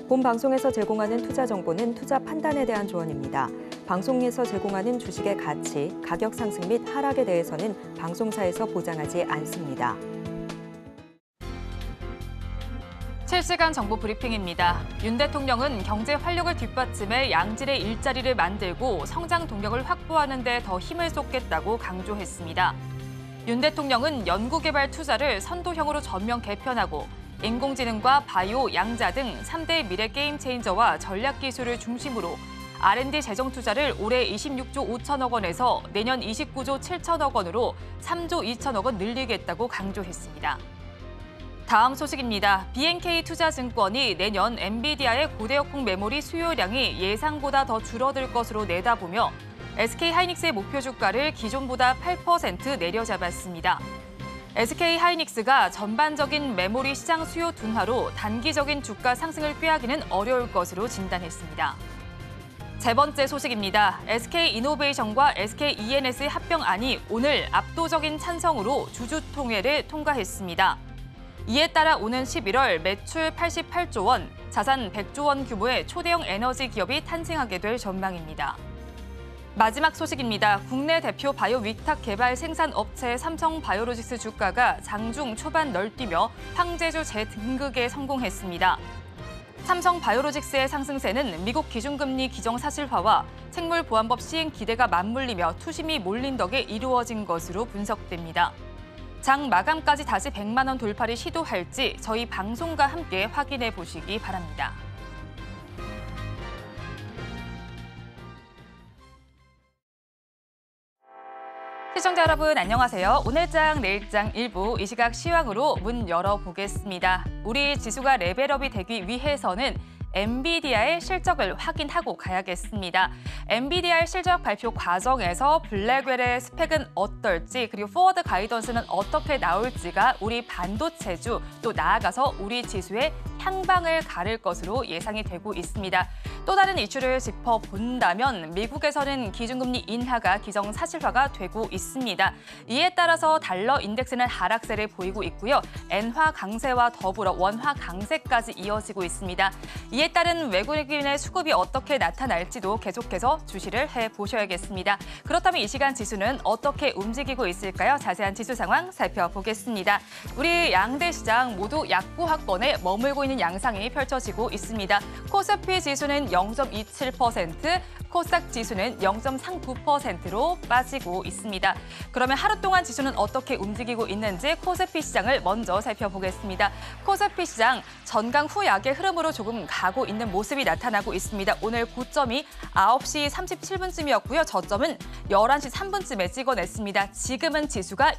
본 방송에서 제공하는 투자 정보는 투자 판단에 대한 조언입니다. 방송에서 제공하는 주식의 가치, 가격 상승 및 하락에 대해서는 방송사에서 보장하지 않습니다. 실시간 정보 브리핑입니다. 윤 대통령은 경제 활력을 뒷받침해 양질의 일자리를 만들고 성장 동력을 확보하는 데 더 힘을 쏟겠다고 강조했습니다. 윤 대통령은 연구개발 투자를 선도형으로 전면 개편하고 인공지능과 바이오, 양자 등 3대 미래 게임 체인저와 전략 기술을 중심으로 R&D 재정 투자를 올해 26조 5천억 원에서 내년 29조 7천억 원으로 3조 2천억 원 늘리겠다고 강조했습니다. 다음 소식입니다. BNK투자증권이 내년 엔비디아의 고대역폭 메모리 수요량이 예상보다 더 줄어들 것으로 내다보며 SK하이닉스의 목표 주가를 기존보다 8% 내려잡았습니다. SK하이닉스가 전반적인 메모리 시장 수요 둔화로 단기적인 주가 상승을 꾀하기는 어려울 것으로 진단했습니다. 세 번째 소식입니다. SK이노베이션과 SKENS의 합병안이 오늘 압도적인 찬성으로 주주총회를 통과했습니다. 이에 따라 오는 11월 매출 88조 원, 자산 100조 원 규모의 초대형 에너지 기업이 탄생하게 될 전망입니다. 마지막 소식입니다. 국내 대표 바이오 위탁 개발 생산 업체 삼성바이오로직스 주가가 장중 초반 널뛰며 황제주 재등극에 성공했습니다. 삼성바이오로직스의 상승세는 미국 기준금리 기정 사실화와 생물보안법 시행 기대가 맞물리며 투심이 몰린 덕에 이루어진 것으로 분석됩니다. 장 마감까지 다시 100만 원 돌파를 시도할지 저희 방송과 함께 확인해 보시기 바랍니다. 시청자 여러분 안녕하세요. 오늘장 내일장 일부 이 시각 시황으로 문 열어보겠습니다. 우리 지수가 레벨업이 되기 위해서는 엔비디아의 실적을 확인하고 가야겠습니다. 엔비디아의 실적 발표 과정에서 블랙웰의 스펙은 어떨지 그리고 포워드 가이던스는 어떻게 나올지가 우리 반도체주 또 나아가서 우리 지수의 향방을 가를 것으로 예상이 되고 있습니다. 또 다른 이슈를 짚어본다면 미국에서는 기준금리 인하가 기정사실화가 되고 있습니다. 이에 따라서 달러 인덱스는 하락세를 보이고 있고요. 엔화 강세와 더불어 원화 강세까지 이어지고 있습니다. 이에 따른 외국인의 수급이 어떻게 나타날지도 계속해서 주시를 해보셔야겠습니다. 그렇다면 이 시간 지수는 어떻게 움직이고 있을까요? 자세한 지수 상황 살펴보겠습니다. 우리 양대 시장 모두 약보합권에 머물고 있는 양상이 펼쳐지고 있습니다. 코스피 지수는 0.27%, 코스닥 지수는 0.39%로 빠지고 있습니다. 그러면 하루 동안 지수는 어떻게 움직이고 있는지 코스피 시장을 먼저 살펴보겠습니다. 코스피 시장 전강 후약의 흐름으로 조금 가고 있는 모습이 나타나고 있습니다. 오늘 고점이 9시 37분쯤이었고요. 저점은 11시 3분쯤에 찍어냈습니다. 지금은 지수가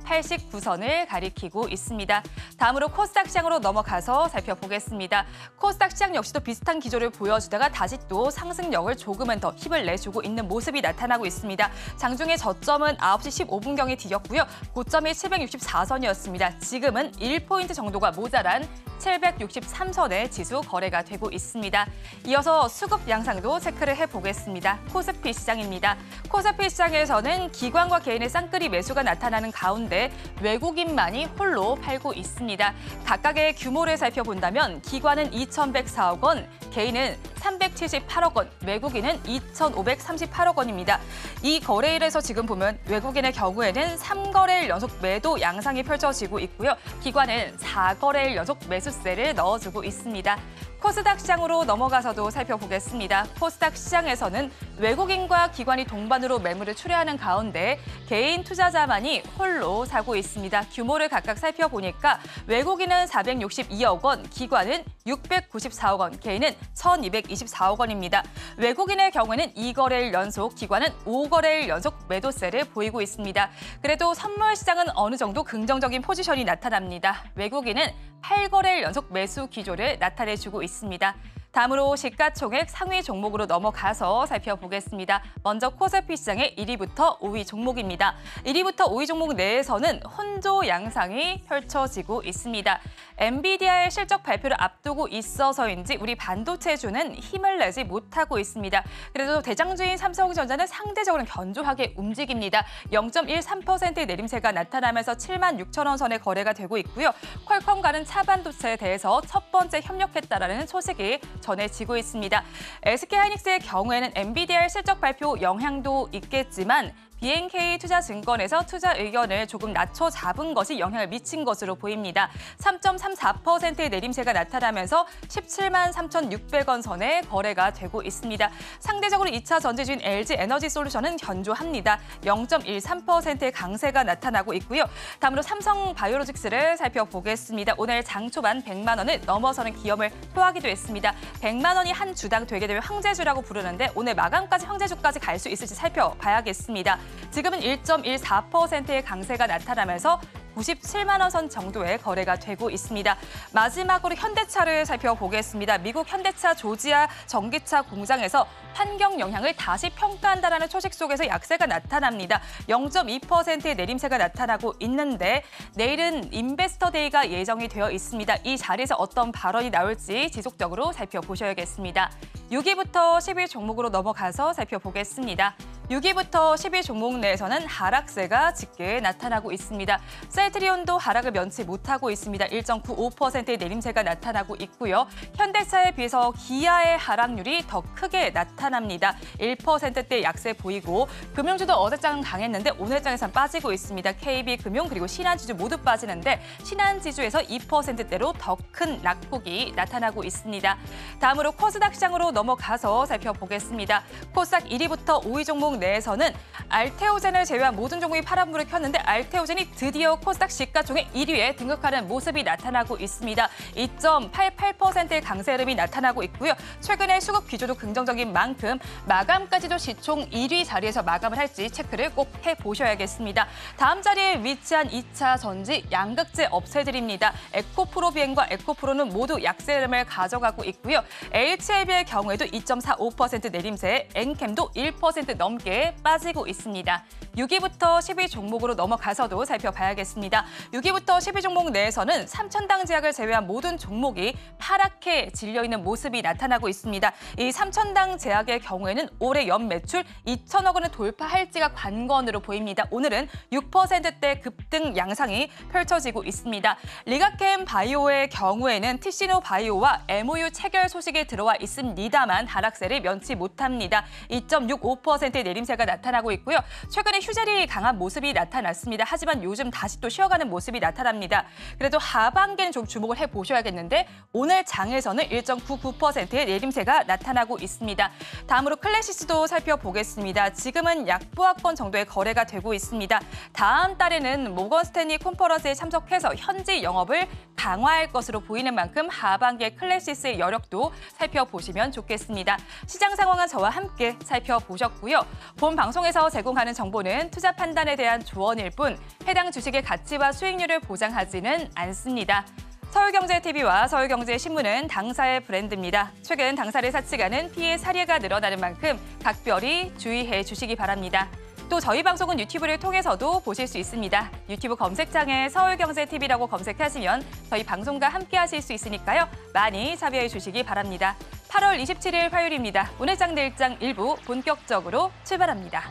2689선을 가리키고 있습니다. 다음으로 코스닥 시장으로 넘어가서 살펴보겠습니다. 코스닥 시장 역시도 비슷한 기조를 보여주다가 다시 또 상승력을 조금은 더 힘을 내주고 있는 모습이 나타나고 있습니다. 장중에 저점은 9시 15분경에 뒤였고요. 고점이 764선이었습니다. 지금은 1포인트 정도가 모자란 763선의 지수 거래가 되고 있습니다. 이어서 수급 양상도 체크를 해보겠습니다. 코스피 시장입니다. 코스피 시장에서는 기관과 개인의 쌍끌이 매수가 나타나는 가운데 외국인만이 홀로 팔고 있습니다. 각각의 규모를 살펴본다면 기관은 2,104억 원, 개인은 378억 원, 외국인은 2,538억 원입니다. 이 거래일에서 지금 보면 외국인의 경우에는 3거래일 연속 매도 양상이 펼쳐지고 있고요. 기관은 4거래일 연속 매수세를 넣어주고 있습니다. 코스닥 시장으로 넘어가서도 살펴보겠습니다. 코스닥 시장에서는 외국인과 기관이 동반으로 매물을 출회하는 가운데 개인 투자자만이 홀로 사고 있습니다. 규모를 각각 살펴보니까 외국인은 462억 원, 기관은 694억 원, 개인은 1,224억 원입니다. 외국인의 경우에는 2거래일 연속, 기관은 5거래일 연속 매도세를 보이고 있습니다. 그래도 선물 시장은 어느 정도 긍정적인 포지션이 나타납니다. 외국인은 8거래일 연속 매수 기조를 나타내주고 있습니다. 다음으로 시가총액 상위 종목으로 넘어가서 살펴보겠습니다. 먼저 코스피 시장의 1위부터 5위 종목입니다. 1위부터 5위 종목 내에서는 혼조 양상이 펼쳐지고 있습니다. 엔비디아의 실적 발표를 앞두고 있어서인지 우리 반도체주는 힘을 내지 못하고 있습니다. 그래도 대장주인 삼성전자는 상대적으로 견조하게 움직입니다. 0.13%의 내림세가 나타나면서 7만 6천 원 선에 거래가 되고 있고요. 퀄컴과는 차반도체에 대해서 첫 번째 협력했다라는 소식이 전해지고 있습니다. SK하이닉스의 경우에는 엔비디아의 실적 발표 영향도 있겠지만 BNK 투자증권에서 투자 의견을 조금 낮춰 잡은 것이 영향을 미친 것으로 보입니다. 3.34%의 내림세가 나타나면서 17만 3,600원 선에 거래가 되고 있습니다. 상대적으로 2차 전지주인 LG에너지솔루션은 견조합니다. 0.13%의 강세가 나타나고 있고요. 다음으로 삼성바이오로직스를 살펴보겠습니다. 오늘 장 초반 100만 원을 넘어서는 기염을 토하기도 했습니다. 100만 원이 한 주당 되게 되면 황제주라고 부르는데 오늘 마감까지 황제주까지 갈 수 있을지 살펴봐야겠습니다. 지금은 1.14%의 강세가 나타나면서 97만 원 선 정도의 거래가 되고 있습니다. 마지막으로 현대차를 살펴보겠습니다. 미국 현대차 조지아 전기차 공장에서 환경 영향을 다시 평가한다라는 소식 속에서 약세가 나타납니다. 0.2%의 내림세가 나타나고 있는데 내일은 인베스터 데이가 예정이 되어 있습니다. 이 자리에서 어떤 발언이 나올지 지속적으로 살펴보셔야겠습니다. 6위부터 10위 종목으로 넘어가서 살펴보겠습니다. 6위부터 10위 종목 내에서는 하락세가 짙게 나타나고 있습니다. 셀트리온도 하락을 면치 못하고 있습니다. 1.95%의 내림세가 나타나고 있고요. 현대차에 비해서 기아의 하락률이 더 크게 나타납니다. 1%대 약세 보이고 금융주도 어제장은 강했는데 오늘장에선 빠지고 있습니다. KB금융 그리고 신한지주 모두 빠지는데 신한지주에서 2%대로 더 큰 낙폭이 나타나고 있습니다. 다음으로 코스닥 시장으로 넘어가서 살펴보겠습니다. 코스닥 1위부터 5위 종목 내에서는 알테오젠을 제외한 모든 종목이 파란불을 켰는데 알테오젠이 드디어 코스닥 시가총액 1위에 등극하는 모습이 나타나고 있습니다. 2.88%의 강세 흐름이 나타나고 있고요. 최근에 수급 기조도 긍정적인 만큼 마감까지도 시총 1위 자리에서 마감을 할지 체크를 꼭 해보셔야겠습니다. 다음 자리에 위치한 2차 전지 양극재 업체들입니다. 에코프로 비행과 에코프로는 모두 약세 흐름을 가져가고 있고요. HLB의 경우에도 2.45% 내림세, 엔캠도 1% 넘게 빠지고 있습니다. 6위부터 10위 종목으로 넘어가서도 살펴봐야겠습니다. 6위부터 10위 종목 내에서는 삼천당 제약을 제외한 모든 종목이 파랗게 질려있는 모습이 나타나고 있습니다. 이 삼천당 제약의 경우에는 올해 연매출 2천억 원을 돌파할지가 관건으로 보입니다. 오늘은 6%대 급등 양상이 펼쳐지고 있습니다. 리가캠 바이오의 경우에는 티시노 바이오와 MOU 체결 소식이 들어와 있습니다만 하락세를 면치 못합니다. 2.65%의 내림세가 나타나고 있고요. 최근에 휴젤이 강한 모습이 나타났습니다. 하지만 요즘 다시 또 쉬어가는 모습이 나타납니다. 그래도 하반기에는 좀 주목을 해보셔야겠는데 오늘 장에서는 1.99%의 내림세가 나타나고 있습니다. 다음으로 클래시스도 살펴보겠습니다. 지금은 약보합권 정도의 거래가 되고 있습니다. 다음 달에는 모건 스탠리 컨퍼런스에 참석해서 현지 영업을 강화할 것으로 보이는 만큼 하반기의 클래시스의 여력도 살펴보시면 좋겠습니다. 시장 상황은 저와 함께 살펴보셨고요. 본 방송에서 제공하는 정보는 투자 판단에 대한 조언일 뿐 해당 주식의 가치와 수익률을 보장하지는 않습니다. 서울경제TV와 서울경제신문은 당사의 브랜드입니다. 최근 당사를 사측하는 피해 사례가 늘어나는 만큼 각별히 주의해 주시기 바랍니다. 또 저희 방송은 유튜브를 통해서도 보실 수 있습니다. 유튜브 검색창에 서울경제TV라고 검색하시면 저희 방송과 함께 하실 수 있으니까요. 많이 참여해 주시기 바랍니다. 8월 27일 화요일입니다. 오늘 장 내일 장 일부 본격적으로 출발합니다.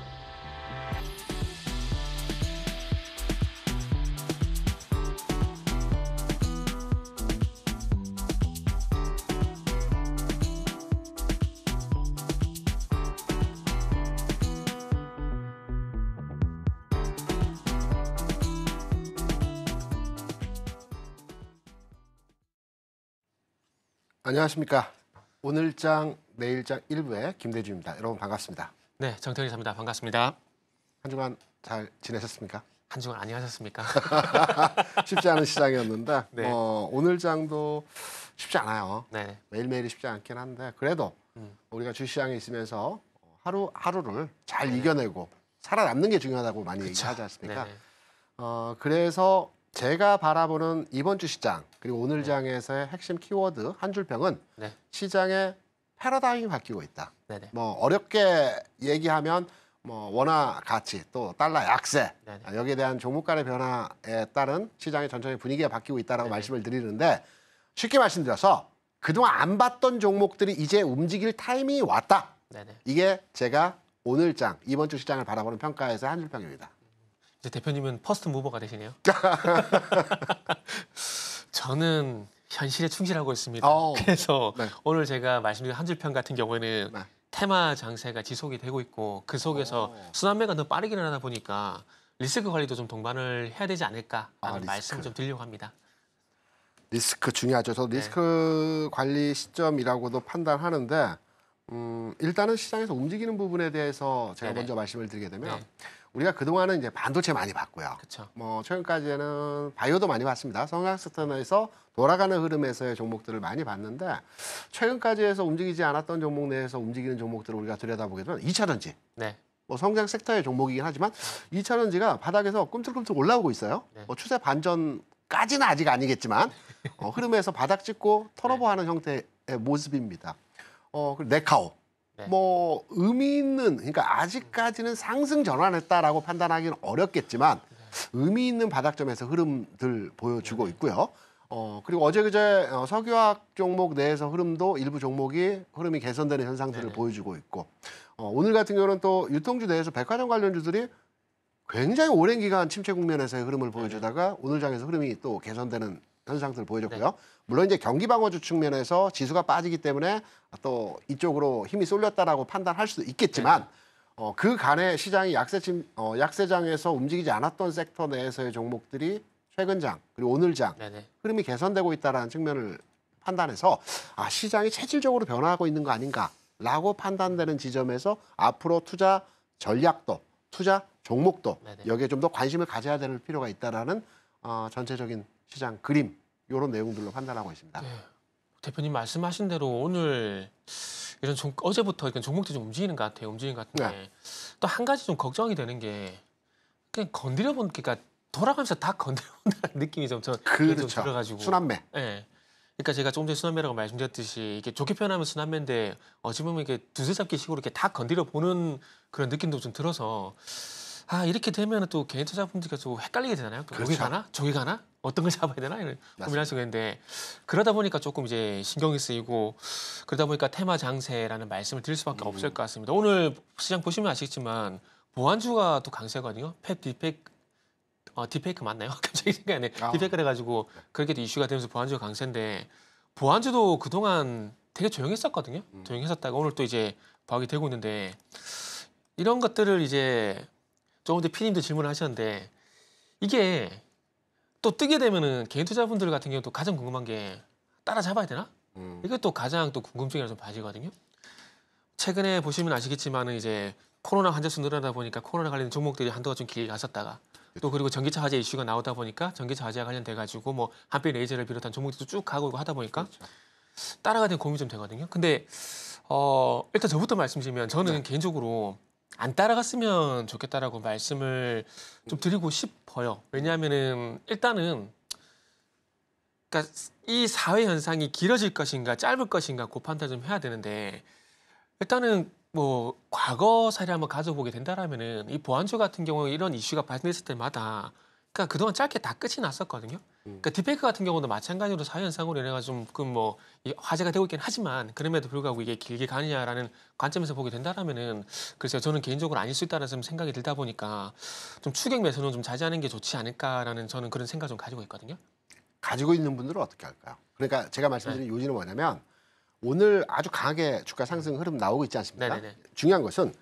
안녕하십니까. 오늘장 내일장 1부의 김대주입니다. 여러분 반갑습니다. 네, 정태훈 이사입니다. 반갑습니다. 한 주간 잘 지내셨습니까? 한 주간 안녕하셨습니까? 쉽지 않은 시장이었는데 네. 오늘장도 쉽지 않아요. 네. 매일매일이 쉽지 않긴 한데 그래도 우리가 주시장에 있으면서 하루하루를 잘 이겨내고 살아남는 게 중요하다고 많이 얘기하지 않습니까? 네네. 그래서 제가 바라보는 이번 주 시장 그리고 오늘 장에서의 핵심 키워드 한 줄평은 네. 시장의 패러다임이 바뀌고 있다. 네네. 뭐 어렵게 얘기하면 뭐 원화 가치 또 달러 약세 네네. 여기에 대한 종목 간의 변화에 따른 시장의 전체적인 분위기가 바뀌고 있다라고 네네. 말씀을 드리는데 쉽게 말씀드려서 그동안 안 봤던 종목들이 이제 움직일 타이밍이 왔다. 네네. 이게 제가 오늘장 이번 주 시장을 바라보는 평가에서 한 줄평입니다. 이제 대표님은 퍼스트 무버가 되시네요. 저는 현실에 충실하고 있습니다. 그래서 네. 오늘 제가 말씀드린 한 줄 평 같은 경우에는 네. 테마 장세가 지속이 되고 있고 그 속에서 순환매가 너무 빠르게 일어나다 보니까 리스크 관리도 좀 동반을 해야 되지 않을까라는 리스크. 말씀을 좀 드리려고 합니다. 리스크 중요하죠. 저 리스크 관리 시점이라고도 판단하는데 일단은 시장에서 움직이는 부분에 대해서 제가 네네. 먼저 말씀을 드리게 되면 네. 우리가 그동안은 이제 반도체 많이 봤고요. 그렇죠. 뭐 최근까지는 바이오도 많이 봤습니다. 성장 섹터에서 돌아가는 흐름에서의 종목들을 많이 봤는데 최근까지 해서 움직이지 않았던 종목 내에서 움직이는 종목들을 우리가 들여다보게 되면 2차전지. 네. 뭐 성장 섹터의 종목이긴 하지만 2차전지가 바닥에서 꿈틀꿈틀 올라오고 있어요. 네. 뭐 추세 반전까지는 아직 아니겠지만 흐름에서 바닥 찍고 턴오버하는 형태의 모습입니다. 그리고 네카오. 네. 뭐 의미 있는 그러니까 아직까지는 상승 전환했다라고 판단하기는 어렵겠지만 의미 있는 바닥점에서 흐름들 보여주고 있고요. 그리고 어제 그제 석유화학 종목 내에서 흐름도 일부 종목이 흐름이 개선되는 현상들을 네네. 보여주고 있고 오늘 같은 경우는 또 유통주 내에서 백화점 관련주들이 굉장히 오랜 기간 침체 국면에서의 흐름을 보여주다가 오늘 장에서 흐름이 또 개선되는 현상들을 보여줬고요. 물론 이제 경기 방어주 측면에서 지수가 빠지기 때문에 또 이쪽으로 힘이 쏠렸다라고 판단할 수도 있겠지만 그 간에 시장이 약세장에서 움직이지 않았던 섹터 내에서의 종목들이 최근 장 그리고 오늘 장 네네. 흐름이 개선되고 있다는 측면을 판단해서 시장이 체질적으로 변화하고 있는 거 아닌가라고 판단되는 지점에서 앞으로 투자 전략도 투자 종목도 네네. 여기에 좀 더 관심을 가져야 될 필요가 있다라는 전체적인 시장 그림 이런 내용들로 판단하고 있습니다. 네. 대표님 말씀하신 대로 오늘 이런 어제부터 이런 종목들이 좀 움직이는 것 같아요. 움직이는 것 같은데 네. 또 한 가지 좀 걱정이 되는 게 그냥 그러니까 돌아가면서 다 건드려본다는 느낌이 좀 그렇죠. 들어가지고. 순환매. 네. 그러니까 제가 조금 전에 순환매라고 말씀드렸듯이 이게 좋게 표현하면 순환매인데 어찌 보면 이게 두세 잡기 식으로 이렇게 다 건드려 보는 그런 느낌도 좀 들어서 이렇게 되면 또 개인 투자분들께서 좀 헷갈리게 되잖아요. 또 여기 그렇죠. 가나? 저기 가나? 어떤 걸 잡아야 되나? 이런 고민할 수가 있는데 그러다 보니까 조금 이제 신경이 쓰이고 그러다 보니까 테마 장세라는 말씀을 드릴 수밖에 없을 것 같습니다. 오늘 시장 보시면 아시겠지만 보안주가 또 강세거든요. 펩 딥페이크 맞나요? 갑자기 생각이 안 나요. 딥페이크를 해가지고 그렇게 또 이슈가 되면서 보안주가 강세인데 보안주도 그동안 되게 조용했었거든요. 조용했었다가 오늘 또 이제 부각이 되고 있는데 이런 것들을 이제 조금 전에 피디님도 질문을 하셨는데 이게 또 뜨게 되면은 개인 투자분들 같은 경우도 가장 궁금한 게 따라잡아야 되나? 이게 또 가장 또 궁금증이 좀 빠지거든요. 최근에 보시면 아시겠지만은 이제 코로나 환자 수 늘어나다 보니까 코로나 관련 종목들이 한동안 좀 길게 갔었다가 또 그리고 전기차 화재 이슈가 나오다 보니까 전기차 화재와 관련돼 가지고 뭐 한빛 레이저를 비롯한 종목들도 쭉 가고 하다 보니까 따라가는 고민이 좀 되거든요. 근데 일단 저부터 말씀드리면 저는 개인적으로 안 따라갔으면 좋겠다라고 말씀을 좀 드리고 싶어요. 왜냐하면은 일단은 그러니까 이 사회 현상이 길어질 것인가 짧을 것인가 그 판단 좀 해야 되는데 일단은 뭐 과거 사례 한번 가져보게 된다라면은 이 보안주 같은 경우 이런 이슈가 발생했을 때마다 그러니까 그동안 짧게 다 끝이 났었거든요. 그러니까 딥페이크 같은 경우도 마찬가지로 사회 현상으로 인해 가지고 좀 뭐 화제가 되고 있긴 하지만 그럼에도 불구하고 이게 길게 가느냐라는 관점에서 보게 된다라면은 글쎄요 저는 개인적으로 아닐 수 있다는 생각이 들다 보니까 좀 추격 매수는 좀 자제하는 게 좋지 않을까라는 저는 그런 생각 좀 가지고 있거든요. 가지고 있는 분들은 어떻게 할까요? 그러니까 제가 말씀드린 요지는 뭐냐면 오늘 아주 강하게 주가 상승 흐름 나오고 있지 않습니까? 네네네. 중요한 것은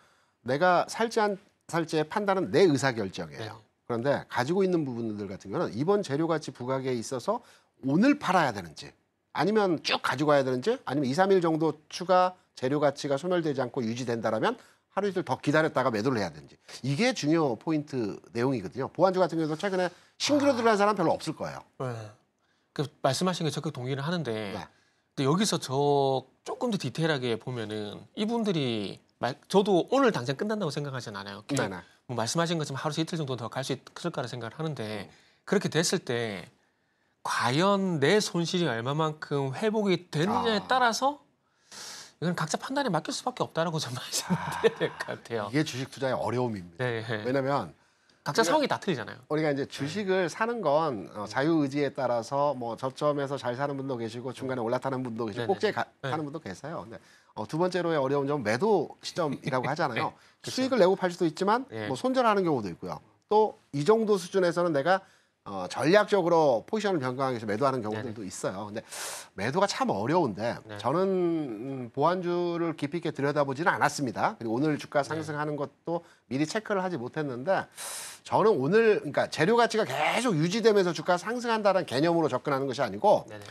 내가 살지 안 살지의 판단은 내 의사결정이에요. 네네. 그런데 가지고 있는 부분들 같은 경우는 이번 재료가치 부각에 있어서 오늘 팔아야 되는지 아니면 쭉 가지고 가야 되는지 아니면 2, 3일 정도 추가 재료가치가 소멸되지 않고 유지된다라면 하루 이틀 더 기다렸다가 매도를 해야 되는지 이게 중요 포인트 내용이거든요. 보안주 같은 경우도 최근에 신규로 들어간 사람 별로 없을 거예요. 그 말씀하신 게 적극 동의를 하는데 네. 근데 여기서 저 조금 더 디테일하게 보면은 이분들이 저도 오늘 당장 끝난다고 생각하진 않아요. 그냥 네네. 뭐 말씀하신 것처럼 하루에서 이틀 정도 더 갈 수 있을 거라 생각을 하는데 그렇게 됐을 때 과연 내 손실이 얼마만큼 회복이 되느냐에 따라서 이건 각자 판단에 맡길 수밖에 없다라고 좀 말씀드려야 될 것 같아요. 이게 주식 투자의 어려움입니다. 네. 왜냐하면 각자 상황이 다 틀리잖아요. 우리가 이제 주식을 사는 건 자유의지에 따라서 뭐 저점에서 잘 사는 분도 계시고 중간에 올라타는 분도 계시고 네네. 꼭지에 타는 분도 계세요. 근데 두 번째로의 어려운 점은 매도 시점이라고 하잖아요. 그렇죠. 수익을 내고 팔 수도 있지만 네. 뭐 손절하는 경우도 있고요. 또 이 정도 수준에서는 내가 전략적으로 포지션을 변경하기 위해서 매도하는 경우들도 네네. 있어요. 근데 매도가 참 어려운데 네. 저는 보안주를 깊이 있게 들여다보지는 않았습니다. 그리고 오늘 주가 네. 상승하는 것도 미리 체크를 하지 못했는데 저는 오늘 그러니까 재료 가치가 계속 유지되면서 주가 상승한다는 개념으로 접근하는 것이 아니고 네네.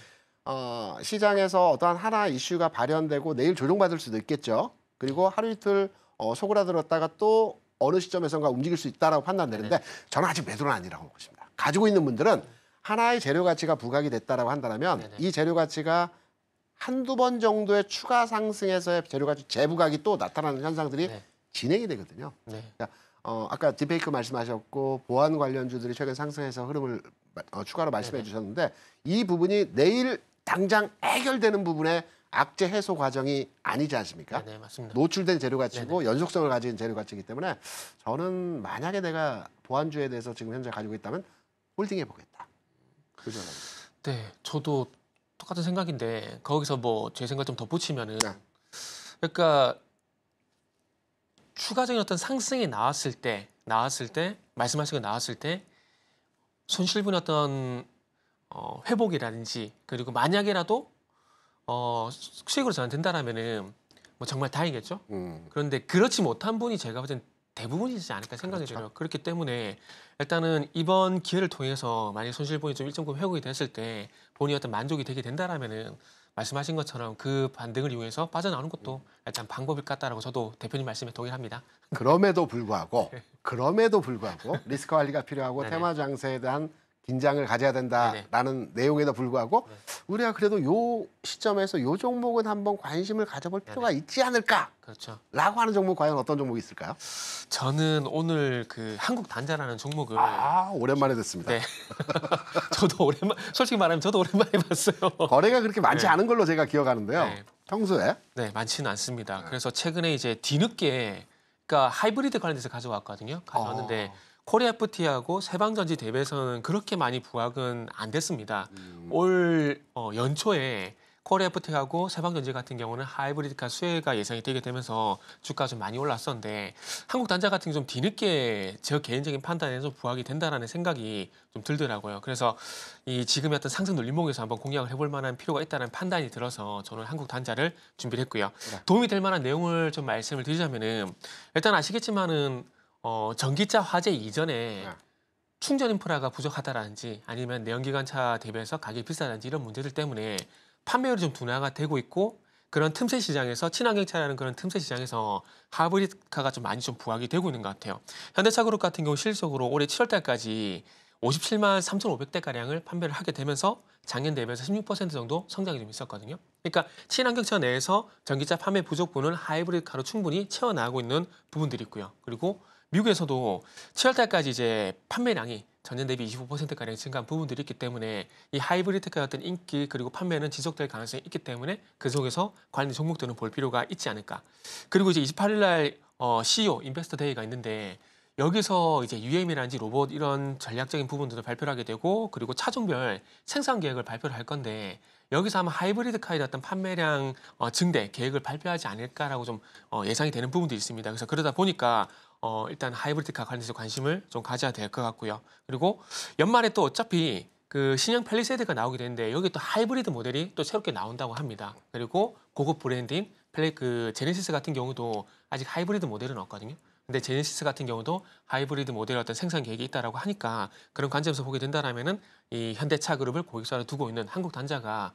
시장에서 어떠한 하나 이슈가 발현되고 내일 조정받을 수도 있겠죠. 그리고 하루 이틀 소그라들었다가 또 어느 시점에선가 움직일 수 있다라고 판단되는데 저는 아직 매도는 아니라고 보고 있습니다. 가지고 있는 분들은 하나의 재료 가치가 부각이 됐다라고 한다면 네네. 이 재료 가치가 한두 번 정도의 추가 상승에서의 재료 가치 재부각이 또 나타나는 현상들이 네. 진행이 되거든요. 네. 그러니까 아까 딥페이크 말씀하셨고 보안 관련주들이 최근 상승해서 흐름을 추가로 말씀해 네네. 주셨는데 이 부분이 내일 당장 해결되는 부분의 악재 해소 과정이 아니지 않습니까? 네, 맞습니다. 노출된 재료 가치고 연속성을 가진 재료 가치이기 때문에 저는 만약에 내가 보안주에 대해서 지금 현재 가지고 있다면 홀딩해 보겠다. 그죠? 네, 저도 똑같은 생각인데 거기서 뭐 제 생각 좀 덧붙이면은 네. 그러니까 추가적인 어떤 상승이 나왔을 때 말씀하신 거 나왔을 때 손실분의 어떤 회복이라든지 그리고 만약에라도 수익으로 전환된다라면은 뭐 정말 다행이겠죠. 그런데 그렇지 못한 분이 제가 볼 땐 대부분이지 않을까 생각이 그렇죠. 들어요. 그렇기 때문에 일단은 이번 기회를 통해서 만약 손실분이 좀 일정 부분 회복이 됐을 때 본인이 어떤 만족이 되게 된다라면은 말씀하신 것처럼 그 반등을 이용해서 빠져나오는 것도 일단 방법일 것 같다라고 저도 대표님 말씀에 동의합니다. 그럼에도 불구하고 리스크 관리가 필요하고 네네. 테마 장세에 대한 긴장을 가져야 된다라는 내용에도 불구하고 우리가 그래도 요 시점에서 요 종목은 한번 관심을 가져볼 필요가 있지 않을까라고 그렇죠. 하는 종목 과연 어떤 종목이 있을까요? 저는 오늘 그 한국 단자라는 종목을 오랜만에 듣습니다. 네. 저도 솔직히 말하면 저도 오랜만에 봤어요. 거래가 그렇게 많지 네. 않은 걸로 제가 기억하는데요. 네. 평소에 네, 많지는 않습니다. 그래서 최근에 이제 뒤늦게 그러니까 하이브리드 관련돼서 가져왔는데 코리아 FT하고 세방전지 대비해서는 그렇게 많이 부각은 안 됐습니다. 올 연초에 코리아 FT하고 세방전지 같은 경우는 하이브리드카 수혜가 예상이 되게 되면서 주가가 좀 많이 올랐었는데 한국 단자 같은 경우 좀 뒤늦게 제 개인적인 판단에서 부각이 된다라는 생각이 좀 들더라고요. 그래서 이 지금의 어떤 상승 눌림목에서 한번 공략을 해볼 만한 필요가 있다는 판단이 들어서 저는 한국 단자를 준비를 했고요. 도움이 될 만한 내용을 좀 말씀을 드리자면은 일단 아시겠지만은 전기차 화재 이전에 충전 인프라가 부족하다라든지 아니면 내연기관차 대비해서 가격이 비싸다든지 이런 문제들 때문에 판매율이 좀 둔화가 되고 있고 그런 틈새 시장에서 친환경차라는 그런 틈새 시장에서 하이브리드카가 좀 많이 좀 부각이 되고 있는 것 같아요. 현대차그룹 같은 경우 실질적으로 올해 7월 달까지 57만 3,500대가량을 판매를 하게 되면서 작년 대비해서 16% 정도 성장이 좀 있었거든요. 그러니까 친환경차 내에서 전기차 판매 부족분을 하이브리드카로 충분히 채워나가고 있는 부분들이 있고요. 그리고 미국에서도 7월 달까지 이제 판매량이 전년 대비 25%가량 증가한 부분들이 있기 때문에 이 하이브리드카의 어떤 인기 그리고 판매는 지속될 가능성이 있기 때문에 그 속에서 관련 종목들은 볼 필요가 있지 않을까. 그리고 이제 28일 날 CEO 인베스터 데이가 있는데 여기서 이제 UAM이라든지 로봇 이런 전략적인 부분들을 발표를 하게 되고 그리고 차종별 생산 계획을 발표를 할 건데 여기서 아마 하이브리드 카의 어떤 판매량 증대 계획을 발표하지 않을까라고 좀 예상이 되는 부분도 있습니다. 그래서 그러다 보니까 일단 하이브리드 카 관련해서 관심을 좀 가져야 될 것 같고요. 그리고 연말에 또 어차피 그 신형 펠리세이드가 나오게 되는데 여기 또 하이브리드 모델이 또 새롭게 나온다고 합니다. 그리고 고급 브랜드인 제네시스 같은 경우도 아직 하이브리드 모델은 없거든요. 근데 제네시스 같은 경우도 하이브리드 모델 어떤 생산 계획이 있다라고 하니까 그런 관점에서 보게 된다라면은 이 현대차 그룹을 고객사로 두고 있는 한국 단자가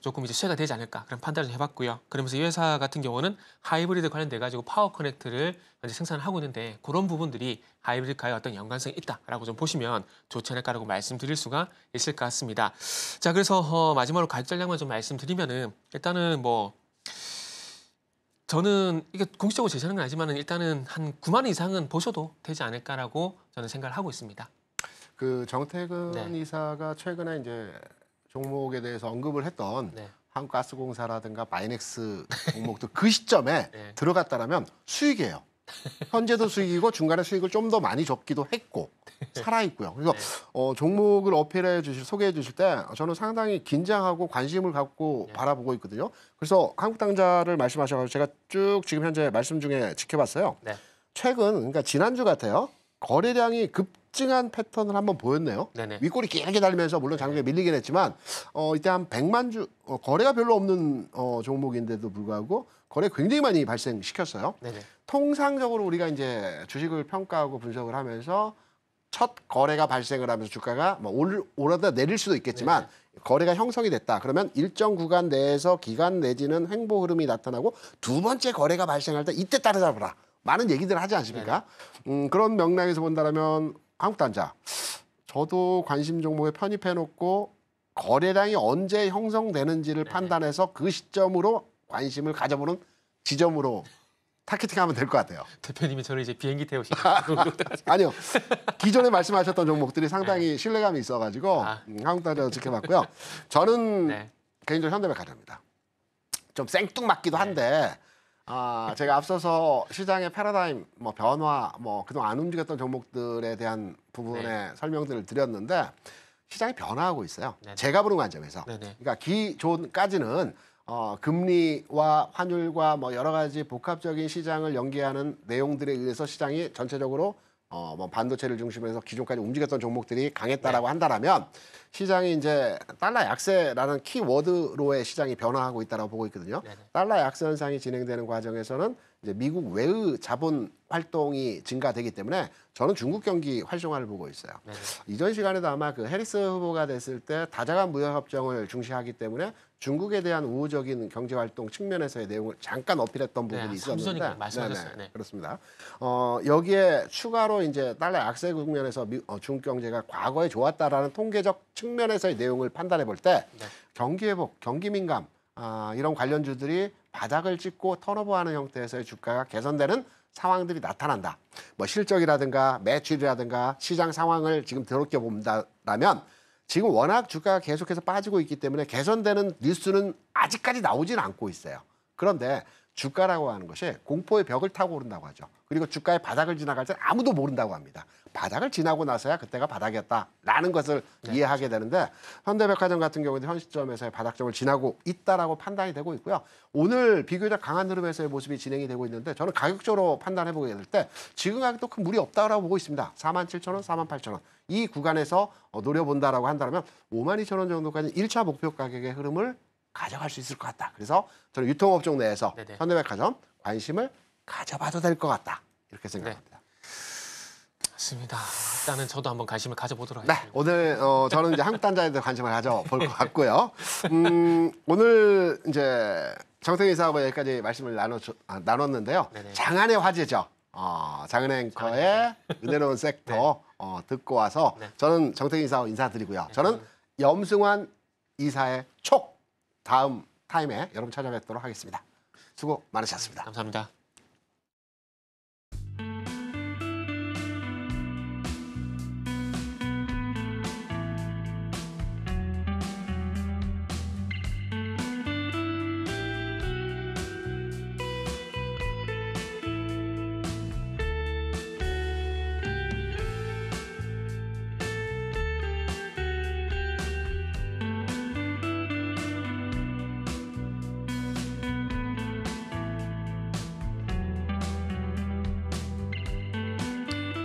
조금 이제 수혜가 되지 않을까 그런 판단을 해봤고요. 그러면서 이 회사 같은 경우는 하이브리드 관련돼 가지고 파워 커넥트를 현재 생산을 하고 있는데 그런 부분들이 하이브리드카의 어떤 연관성이 있다라고 좀 보시면 좋지 않을까라고 말씀드릴 수가 있을 것 같습니다. 자, 그래서 마지막으로 가격 전략만 좀 말씀드리면은 일단은 뭐 저는 이게 공식적으로 제시하는 건 아니지만은 일단은 한 9만 원 이상은 보셔도 되지 않을까라고 저는 생각을 하고 있습니다. 그 정태근 이사가 최근에 이제 종목에 대해서 언급을 했던 한국가스공사라든가 마이넥스 종목도 그 시점에 네. 들어갔다라면 수익이에요. 현재도 수익이고 중간에 수익을 좀 더 많이 줬기도 했고 살아있고요. 그래서 종목을 소개해 주실 때 저는 상당히 긴장하고 관심을 갖고 바라보고 있거든요. 그래서 한국당자를 말씀하셔서 제가 쭉 지금 현재 말씀 중에 지켜봤어요. 네. 최근 그러니까 지난주 같아요. 거래량이 급증한 패턴을 한번 보였네요. 네네. 윗골이 길게 달리면서 물론 장중에 밀리긴 했지만 이때 한 100만 주 거래가 별로 없는 종목인데도 불구하고 거래 굉장히 많이 발생시켰어요. 네네. 통상적으로 우리가 이제 주식을 평가하고 분석을 하면서 첫 거래가 발생을 하면서 주가가 뭐 오르다 내릴 수도 있겠지만 거래가 형성이 됐다. 그러면 일정 구간 내에서 기간 내지는 횡보 흐름이 나타나고 두 번째 거래가 발생할 때 이때 따라잡으라. 많은 얘기들을 하지 않습니까? 그런 맥락에서 본다면 한국단자 저도 관심 종목에 편입해놓고 거래량이 언제 형성되는지를 판단해서 그 시점으로 관심을 가져보는 지점으로 타겟팅하면 될 것 같아요. 대표님이 저를 이제 비행기 태우시는 아니요. 기존에 말씀하셨던 종목들이 상당히 신뢰감이 있어가지고 한국단자 지켜봤고요. 저는 네. 개인적으로 현대백화점입니다. 좀 생뚱맞기도 한데 제가 앞서서 시장의 패러다임, 뭐 변화, 뭐 그동안 안 움직였던 종목들에 대한 부분의 설명들을 드렸는데 시장이 변화하고 있어요. 네네. 제가 보는 관점에서. 네네. 그러니까 기존까지는 금리와 환율과 뭐 여러 가지 복합적인 시장을 연계하는 내용들에 의해서 시장이 전체적으로 뭐 반도체를 중심으로 해서 기존까지 움직였던 종목들이 강했다라고 한다라면 시장이 이제 달러 약세라는 키워드로의 시장이 변화하고 있다고 보고 있거든요. 네네. 달러 약세 현상이 진행되는 과정에서는 이제 미국 외의 자본 활동이 증가되기 때문에 저는 중국 경기 활성화를 보고 있어요. 네네. 이전 시간에도 아마 그 해리스 후보가 됐을 때 다자간 무역 협정을 중시하기 때문에 중국에 대한 우호적인 경제 활동 측면에서의 내용을 잠깐 어필했던 부분이 있었는데, 삼선이 말씀하셨어요. 네. 그렇습니다. 여기에 추가로 이제 달러 약세 국면에서 중국 경제가 과거에 좋았다라는 통계적 측면에서의 내용을 판단해 볼 때 경기 회복, 경기 민감 이런 관련주들이 바닥을 찍고 턴오버하는 형태에서의 주가가 개선되는 상황들이 나타난다. 뭐 실적이라든가 매출이라든가 시장 상황을 지금 더럽게 본다라면 지금 워낙 주가가 계속해서 빠지고 있기 때문에 개선되는 뉴스는 아직까지 나오진 않고 있어요. 그런데 주가라고 하는 것이 공포의 벽을 타고 오른다고 하죠. 그리고 주가의 바닥을 지나갈 때 아무도 모른다고 합니다. 바닥을 지나고 나서야 그때가 바닥이었다라는 것을 이해하게 되는데 현대백화점 같은 경우는 현 시점에서의 바닥점을 지나고 있다라고 판단이 되고 있고요. 오늘 비교적 강한 흐름에서의 모습이 진행이 되고 있는데 저는 가격적으로 판단해보게 될 때 지금 가격도 큰 무리 없다라고 보고 있습니다. 47,000원, 48,000원. 이 구간에서 노려본다라고 한다면 52,000원 정도까지 1차 목표 가격의 흐름을 가져갈 수 있을 것 같다. 그래서 저는 유통업종 내에서 네네. 현대백화점 관심을 가져봐도 될 것 같다. 이렇게 생각합니다. 맞습니다. 일단은 저도 한번 관심을 가져보도록 네, 하겠습니다. 오늘 저는 이제 한국단자에 대해 관심을 가져볼 것 같고요. 오늘 이제 정태기 사업과 여기까지 말씀을 나눴는데요. 네네. 장안의 화제죠. 장은혜 앵커의 은혜로운 섹터 듣고 와서 네. 저는 정태기 사업 인사드리고요. 네, 저는 염승환 이사의 촉 다음 타임에 여러분 찾아뵙도록 하겠습니다. 수고 많으셨습니다. 감사합니다.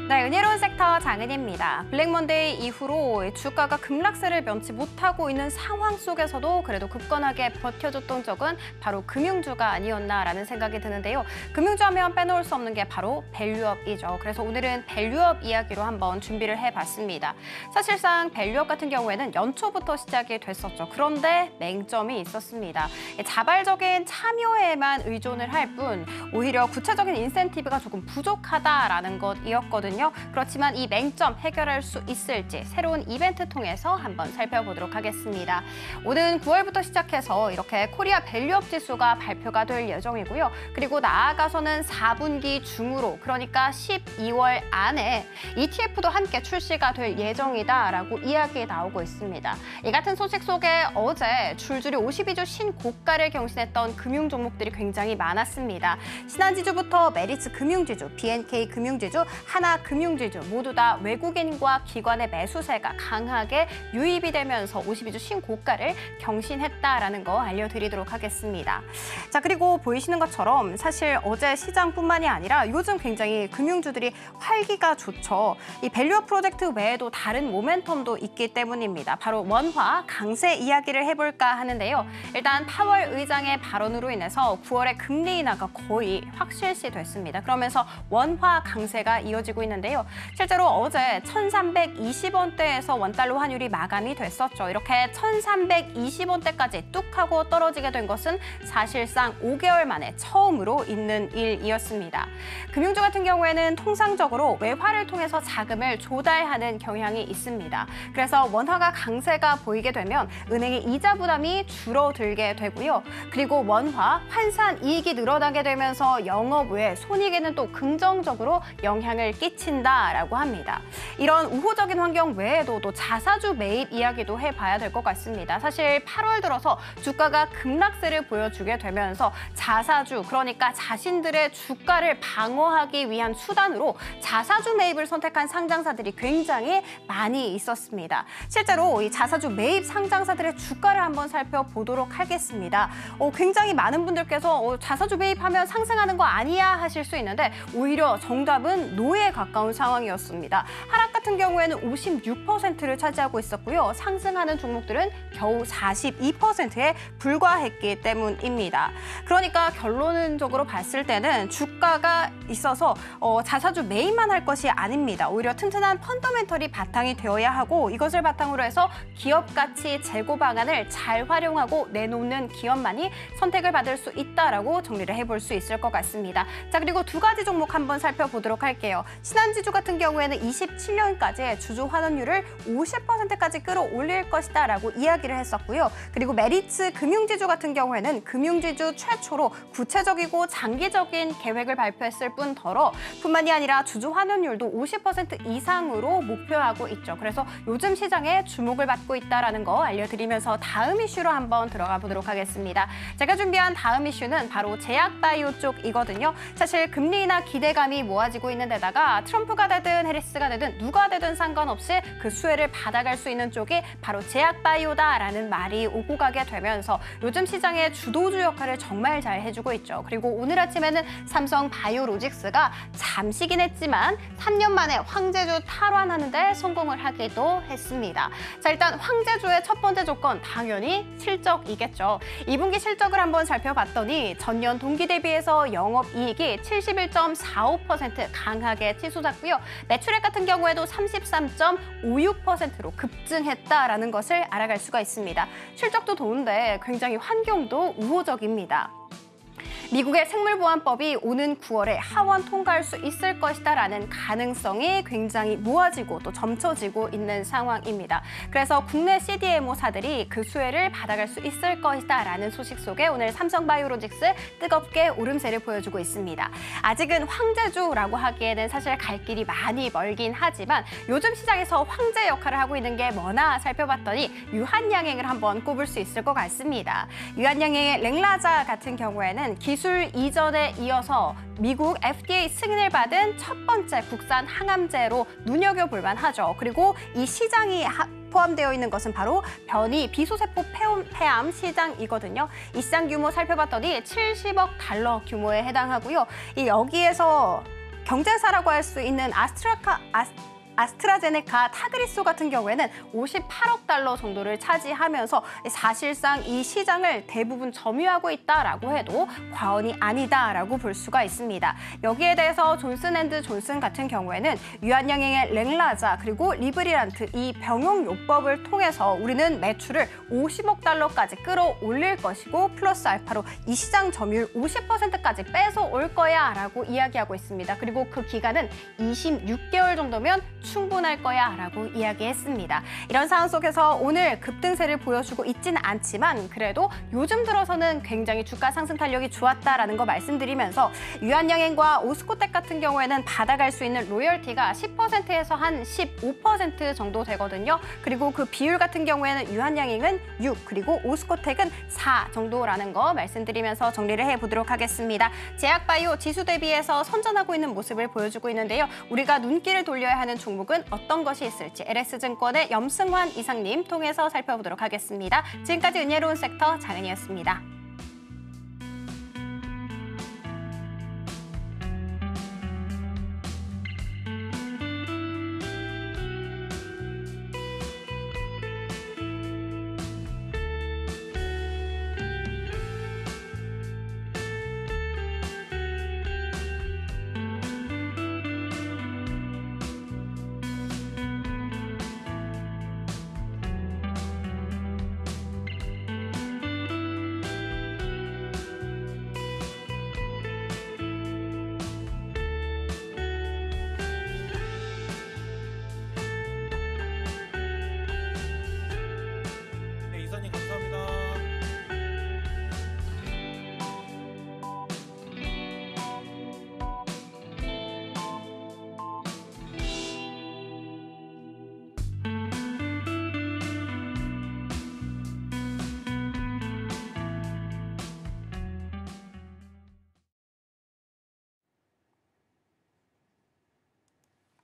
네, 은혜로운 섹터 장은혜입니다. 블랙먼데이 이후로 주가가 급락세를 면치 못하고 있는 상황 속에서도 그래도 굳건하게 버텨줬던 적은 바로 금융주가 아니었나라는 생각이 드는데요. 금융주 하면 빼놓을 수 없는 게 바로 밸류업이죠. 그래서 오늘은 밸류업 이야기로 한번 준비를 해봤습니다. 사실상 밸류업 같은 경우에는 연초부터 시작이 됐었죠. 그런데 맹점이 있었습니다. 자발적인 참여에만 의존을 할 뿐 오히려 구체적인 인센티브가 조금 부족하다라는 것이었거든요. 있거든요. 그렇지만 이 맹점 해결할 수 있을지 새로운 이벤트 통해서 한번 살펴보도록 하겠습니다. 오는 9월부터 시작해서 이렇게 코리아 밸류업 지수가 발표가 될 예정이고요. 그리고 나아가서는 4분기 중으로 그러니까 12월 안에 ETF도 함께 출시가 될 예정이다라고 이야기 나오고 있습니다. 이 같은 소식 속에 어제 줄줄이 52주 신고가를 경신했던 금융 종목들이 굉장히 많았습니다. 신한지주부터 메리츠 금융지주, BNK 금융지주, 하나금융지주 모두 다 외국인과 기관의 매수세가 강하게 유입이 되면서 52주 신고가를 경신했다라는 거 알려드리도록 하겠습니다. 자, 그리고 보이시는 것처럼 사실 어제 시장뿐만이 아니라 요즘 굉장히 금융주들이 활기가 좋죠. 이 밸류업 프로젝트 외에도 다른 모멘텀도 있기 때문입니다. 바로 원화 강세 이야기를 해볼까 하는데요. 일단 파월 의장의 발언으로 인해서 9월에 금리 인하가 거의 확실시 됐습니다. 그러면서 원화 강세가 이어지고 있는데요. 실제로 어제 1320원대에서 원달러 환율이 마감이 됐었죠. 이렇게 1320원대까지 뚝 하고 떨어지게 된 것은 사실상 5개월 만에 처음으로 있는 일이었습니다. 금융주 같은 경우에는 통상적으로 외화를 통해서 자금을 조달하는 경향이 있습니다. 그래서 원화가 강세가 보이게 되면 은행의 이자 부담이 줄어들게 되고요. 그리고 원화 환산 이익이 늘어나게 되면서 영업 외 손익에는 또 긍정적으로 영향을 끼친다라고 합니다. 이런 우호적인 환경 외에도 또 자사주 매입 이야기도 해봐야 될 것 같습니다. 사실 8월 들어서 주가가 급락세를 보여주게 되면서 자사주, 그러니까 자신들의 주가를 방어하기 위한 수단으로 자사주 매입을 선택한 상장사들이 굉장히 많이 있었습니다. 실제로 이 자사주 매입 상장사들의 주가를 한번 살펴보도록 하겠습니다. 굉장히 많은 분들께서 자사주 매입하면 상승하는 거 아니야 하실 수 있는데 오히려 정답은 노에 가까운 상황이었습니다. 하락 같은 경우에는 56%를 차지하고 있었고요. 상승하는 종목들은 겨우 42%에 불과했기 때문입니다. 그러니까 결론적으로 봤을 때는 주가가 있어서 자사주 매입만 할 것이 아닙니다. 오히려 튼튼한 펀더멘털이 바탕이 되어야 하고 이것을 바탕으로 해서 기업 가치 제고 방안을 잘 활용하고 내놓는 기업만이 선택을 받을 수 있다라고 정리를 해볼 수 있을 것 같습니다. 자, 그리고 두 가지 종목 한번 살펴보도록 할게요. 신한지주 같은 경우에는 27년까지 주주 환원율을 50%까지 끌어올릴 것이다라고 이야기를 했었고요. 그리고 메리츠 금융지주 같은 경우에는 금융지주 최초로 구체적이고 장기적인 계획을 발표했을 뿐더러 뿐만이 아니라 주주 환원율도 50% 이상으로 목표하고 있죠. 그래서 요즘 시장에 주목을 받고 있다는 거 알려드리면서 다음 이슈로 한번 들어가 보도록 하겠습니다. 제가 준비한 다음 이슈는 바로 제약바이오 쪽이거든요. 사실 금리 인하 기대감이 모아지고 있는 데다가 트럼프가 되든 해리스가 되든 누가 되든 상관없이 그 수혜를 받아갈 수 있는 쪽이 바로 제약바이오다라는 말이 오고 가게 되면서 요즘 시장의 주도주 역할을 정말 잘 해주고 있죠. 그리고 오늘 아침에는 삼성바이오로직스가 잠시긴 했지만 3년 만에 황제주 탈환하는 데 성공을 하기도 했습니다. 자, 일단 황제주의 첫 번째 조건 당연히 실적이겠죠. 2분기 실적을 한번 살펴봤더니 전년 동기 대비해서 영업이익이 71.45% 강하게 치솟았고요. 매출액 같은 경우에도 33.56%로 급증했다라는 것을 알아갈 수가 있습니다. 실적도 좋은데 굉장히 환경도 우호적입니다. 미국의 생물보안법이 오는 9월에 하원 통과할 수 있을 것이다라는 가능성이 굉장히 모아지고 또 점쳐지고 있는 상황입니다. 그래서 국내 CDMO사들이 그 수혜를 받아갈 수 있을 것이다라는 소식 속에 오늘 삼성바이오로직스 뜨겁게 오름세를 보여주고 있습니다. 아직은 황제주라고 하기에는 사실 갈 길이 많이 멀긴 하지만 요즘 시장에서 황제 역할을 하고 있는 게 뭐나 살펴봤더니 유한양행을 한번 꼽을 수 있을 것 같습니다. 유한양행의 랭라자 같은 경우에는 기술 이전에 이어서 미국 FDA 승인을 받은 첫 번째 국산 항암제로 눈여겨볼 만하죠. 그리고 이 시장이 포함되어 있는 것은 바로 변이 비소세포 폐암 시장이거든요. 이 시장 규모 살펴봤더니 70억 달러 규모에 해당하고요. 여기에서 경쟁사라고 할 수 있는 아스트라제네카, 타그리소 같은 경우에는 58억 달러 정도를 차지하면서 사실상 이 시장을 대부분 점유하고 있다라고 해도 과언이 아니다라고 볼 수가 있습니다. 여기에 대해서 존슨앤드존슨 같은 경우에는 유한양행의 랭라자 그리고 리브리란트 이 병용요법을 통해서 우리는 매출을 50억 달러까지 끌어올릴 것이고 플러스 알파로 이 시장 점유율 50%까지 뺏어올 거야 라고 이야기하고 있습니다. 그리고 그 기간은 26개월 정도면 충분할 거야 라고 이야기했습니다. 이런 상황 속에서 오늘 급등세를 보여주고 있지는 않지만 그래도 요즘 들어서는 굉장히 주가 상승 탄력이 좋았다라는 거 말씀드리면서 유한양행과 오스코텍 같은 경우에는 받아갈 수 있는 로열티가 10%에서 한 15% 정도 되거든요. 그리고 그 비율 같은 경우에는 유한양행은 6 그리고 오스코텍은 4 정도라는 거 말씀드리면서 정리를 해보도록 하겠습니다. 제약바이오 지수 대비해서 선전하고 있는 모습을 보여주고 있는데요. 우리가 눈길을 돌려야 하는 종목은 어떤 것이 있을지 LS증권의 염승환 이사님 통해서 살펴보도록 하겠습니다. 지금까지 은혜로운 섹터 장은이었습니다. 네, 이사님 감사합니다.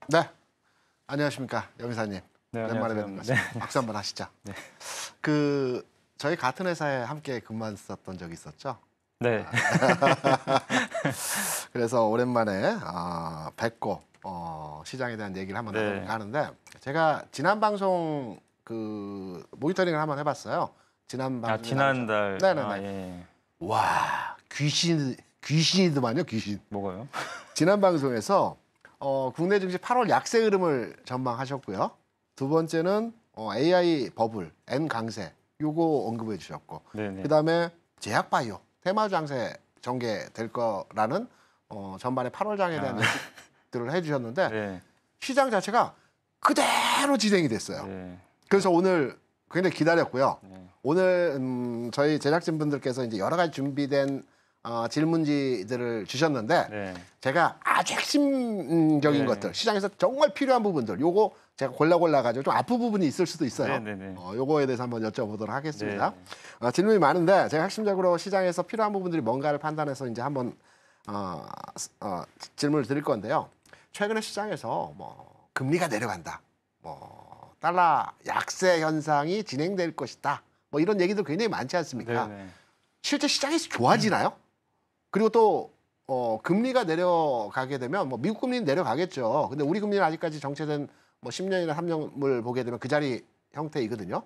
네, 안녕하십니까 염 이사님. 네, 오랜만에 안녕하세요. 뵙는 것 같습니다. 박수 한번 하시죠. 네. 저희 같은 회사에 함께 근무했었던 적이 있었죠. 네. 그래서 오랜만에 뵙고 시장에 대한 얘기를 한번 네. 나눠볼까 하는데 제가 지난 방송 그 모니터링을 한번 해봤어요. 지난 방송 지난달. 네네네. 예. 와 귀신이더만요 귀신. 뭐가요? 지난 방송에서 국내 증시 8월 약세 흐름을 전망하셨고요. 두 번째는 AI 버블, N 강세 요거 언급해 주셨고 네네. 그다음에 제약바이오 테마 장세 전개될 거라는 전반에 8월 장에 대한 얘기들을 해주셨는데 네. 시장 자체가 그대로 진행이 됐어요. 네. 그래서 오늘 굉장히 기다렸고요. 네. 오늘 저희 제작진 분들께서 이제 여러 가지 준비된 질문지들을 주셨는데 네. 제가 아주 핵심적인 네. 것들 시장에서 정말 필요한 부분들 요거 제가 골라 가지고 좀 앞부분이 있을 수도 있어요. 네네네. 요거에 대해서 한번 여쭤보도록 하겠습니다. 네. 질문이 많은데 제가 핵심적으로 시장에서 필요한 부분들이 뭔가를 판단해서 이제 한번 질문을 드릴 건데요. 최근에 시장에서 뭐 금리가 내려간다, 뭐 달러 약세 현상이 진행될 것이다, 뭐 이런 얘기들 굉장히 많지 않습니까? 네네. 실제 시장에서 좋아지나요? 그리고 또 금리가 내려가게 되면 뭐 미국 금리는 내려가겠죠. 근데 우리 금리는 아직까지 정체된 뭐 10년이나 3년을 보게 되면 그 자리 형태이거든요.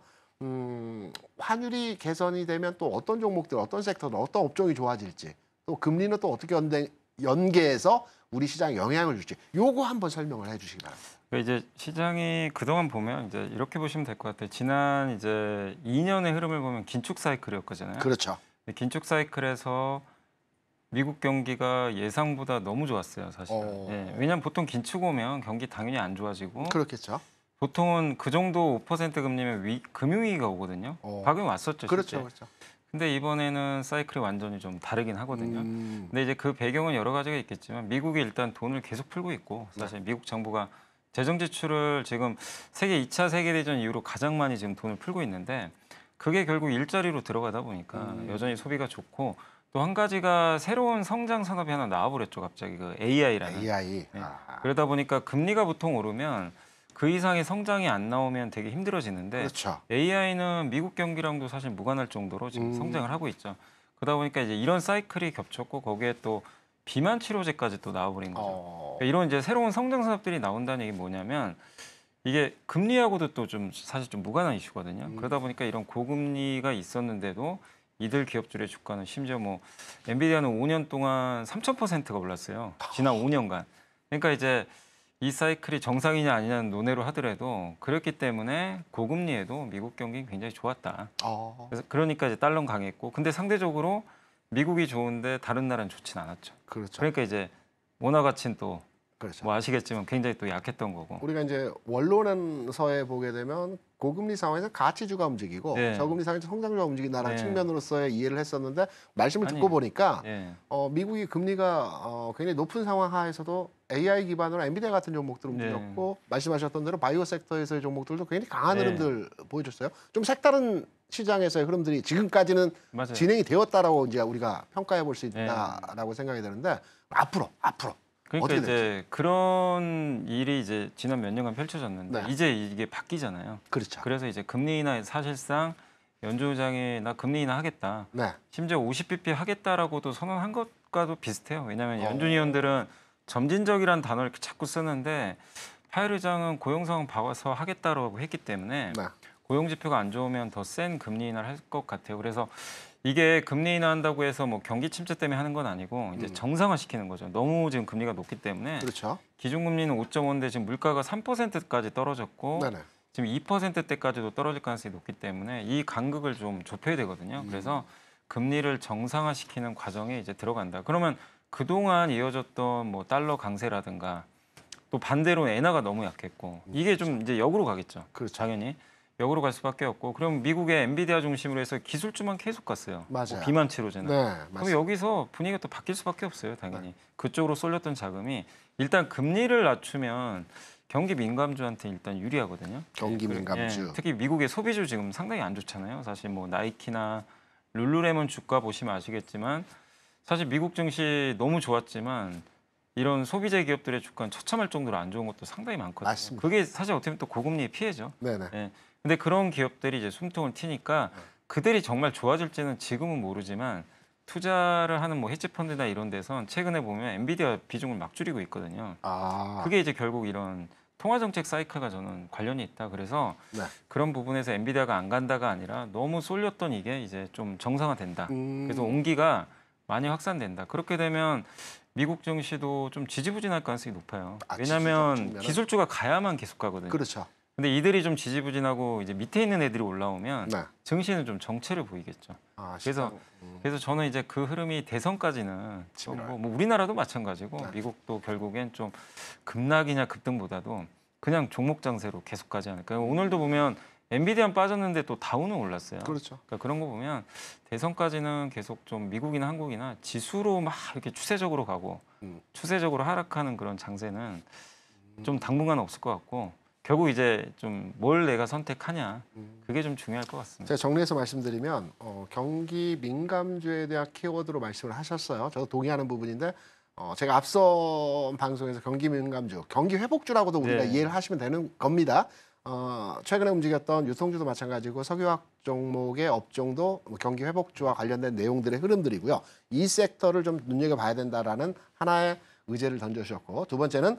환율이 개선이 되면 또 어떤 종목들, 어떤 섹터들, 어떤 업종이 좋아질지, 또 금리는 또 어떻게 연계해서 우리 시장에 영향을 줄지, 요거 한번 설명을 해주시기 바랍니다. 이제 시장이 그동안 보면 이제 이렇게 보시면 될 것 같아요. 지난 이제 2년의 흐름을 보면 긴축 사이클이었거든요. 그렇죠. 긴축 사이클에서 미국 경기가 예상보다 너무 좋았어요, 사실은. 예, 왜냐하면 보통 긴축 오면 경기 당연히 안 좋아지고 그렇겠죠. 보통은 그 정도 5% 금리면 금융위기가 오거든요. 과거에 왔었죠. 그렇죠, 실제. 그렇죠. 근데 이번에는 사이클이 완전히 좀 다르긴 하거든요. 근데 이제 그 배경은 여러 가지가 있겠지만 미국이 일단 돈을 계속 풀고 있고 사실 미국 정부가 재정 지출을 지금 세계 2차 세계대전 이후로 가장 많이 지금 돈을 풀고 있는데 그게 결국 일자리로 들어가다 보니까 여전히 소비가 좋고 또 한 가지가 새로운 성장 산업이 하나 나와버렸죠. 갑자기 그 AI라는. AI. 네. 그러다 보니까 금리가 보통 오르면 그 이상의 성장이 안 나오면 되게 힘들어지는데 그렇죠. AI는 미국 경기랑도 사실 무관할 정도로 지금 성장을 하고 있죠. 그러다 보니까 이제 이런 사이클이 겹쳤고 거기에 또 비만 치료제까지 또 나와버린 거죠. 그러니까 이런 이제 새로운 성장 산업들이 나온다는 얘기 뭐냐면 이게 금리하고도 또 좀 사실 좀 무관한 이슈거든요. 그러다 보니까 이런 고금리가 있었는데도 이들 기업들의 주가는 심지어 뭐 엔비디아는 5년 동안 3,000%가 올랐어요. 지난 5년간. 그러니까 이제 이 사이클이 정상이냐 아니냐는 논외로 하더라도 그렇기 때문에 고금리에도 미국 경기는 굉장히 좋았다. 그래서 그러니까 이제 달러는 강했고, 근데 상대적으로 미국이 좋은데 다른 나라는 좋진 않았죠. 그렇죠. 그러니까 이제 원화 가치는 또 그렇죠. 뭐 아시겠지만 굉장히 또 약했던 거고. 우리가 이제 원론서에 보게 되면 고금리 상황에서 가치주가 움직이고 네. 저금리 상황에서 성장주가 움직인다는 네. 측면으로서의 이해를 했었는데 말씀을 듣고 아니, 보니까 예. 미국이 금리가 굉장히 높은 상황 하에서도 AI 기반으로 엔비디아 같은 종목들 움직였고 말씀하셨던 대로 바이오 섹터에서의 종목들도 굉장히 강한 네. 흐름들 보여줬어요. 좀 색다른 시장에서의 흐름들이 지금까지는 맞아요. 진행이 되었다라고 이제 우리가 평가해 볼 수 있다라고 생각이 되는데 앞으로 그러니까 어떻게 이제 그런 일이 이제 지난 몇 년간 펼쳐졌는데 네. 이제 이게 바뀌잖아요. 그렇죠. 그래서 이제 금리 인하 사실상 연준의장이 나 금리 인하 하겠다. 네. 심지어 50bp 하겠다라고도 선언한 것과도 비슷해요. 왜냐하면 연준 위원들은 점진적이라는 단어를 이렇게 자꾸 쓰는데 파웰 의장은 고용 상황 봐서 하겠다라고 했기 때문에 네. 고용 지표가 안 좋으면 더 센 금리 인하를 할 것 같아요. 그래서 이게 금리 인하한다고 해서 뭐 경기 침체 때문에 하는 건 아니고 이제 정상화시키는 거죠. 너무 지금 금리가 높기 때문에 그렇죠. 기준금리는 5.5인데 지금 물가가 3%까지 떨어졌고 네네. 지금 2%대까지도 떨어질 가능성이 높기 때문에 이 간극을 좀 좁혀야 되거든요. 그래서 금리를 정상화시키는 과정에 이제 들어간다. 그러면 그동안 이어졌던 뭐 달러 강세라든가 또 반대로 엔화가 너무 약했고 이게 좀 이제 역으로 가겠죠. 그렇죠. 당연히 역으로 갈 수밖에 없고 그럼 미국의 엔비디아 중심으로 해서 기술주만 계속 갔어요. 맞아요. 뭐 비만 치료제는. 네, 그럼 맞습니다. 여기서 분위기가 또 바뀔 수밖에 없어요. 당연히. 그쪽으로 쏠렸던 자금이 일단 금리를 낮추면 경기 민감주한테 일단 유리하거든요. 경기 민감주. 예, 특히 미국의 소비주 지금 상당히 안 좋잖아요. 사실 뭐 나이키나 룰루레몬 주가 보시면 아시겠지만 사실 미국 증시 너무 좋았지만 이런 소비재 기업들의 주가는 처참할 정도로 안 좋은 것도 상당히 많거든요. 맞습니다. 그게 사실 어떻게 보면 또 고금리의 피해죠. 네네. 예. 근데 그런 기업들이 이제 숨통을 튀니까 그들이 정말 좋아질지는 지금은 모르지만 투자를 하는 뭐 헤지펀드나 이런 데선 최근에 보면 엔비디아 비중을 막 줄이고 있거든요. 그게 이제 결국 이런 통화정책 사이클과 저는 관련이 있다. 그래서 네. 그런 부분에서 엔비디아가 안 간다가 아니라 너무 쏠렸던 이게 이제 좀 정상화된다. 그래서 온기가 많이 확산된다. 그렇게 되면 미국 증시도 좀 지지부진할 가능성이 높아요. 왜냐하면 지지부진하면? 기술주가 가야만 계속 가거든요. 그렇죠. 근데 이들이 좀 지지부진하고 이제 밑에 있는 애들이 올라오면 네. 증시는 좀 정체를 보이겠죠. 그래서 그래서 저는 이제 그 흐름이 대선까지는 좀 뭐 우리나라도 마찬가지고 네. 미국도 결국엔 좀 급락이냐 급등보다도 그냥 종목 장세로 계속 가지 않을까요? 오늘도 보면 엔비디아 빠졌는데 또 다우는 올랐어요. 그렇죠. 그러니까 그런 거 보면 대선까지는 계속 좀 미국이나 한국이나 지수로 막 이렇게 추세적으로 가고 추세적으로 하락하는 그런 장세는 좀 당분간 없을 것 같고 결국 이제 좀 뭘 내가 선택하냐 그게 좀 중요할 것 같습니다. 제가 정리해서 말씀드리면 경기 민감주에 대한 키워드로 말씀을 하셨어요. 저도 동의하는 부분인데 제가 앞선 방송에서 경기 민감주, 경기 회복주라고도 우리가 네. 이해를 하시면 되는 겁니다. 최근에 움직였던 유통주도 마찬가지고 석유화학 종목의 업종도 경기 회복주와 관련된 내용들의 흐름들이고요. 이 섹터를 좀 눈여겨봐야 된다라는 하나의 의제를 던져주셨고 두 번째는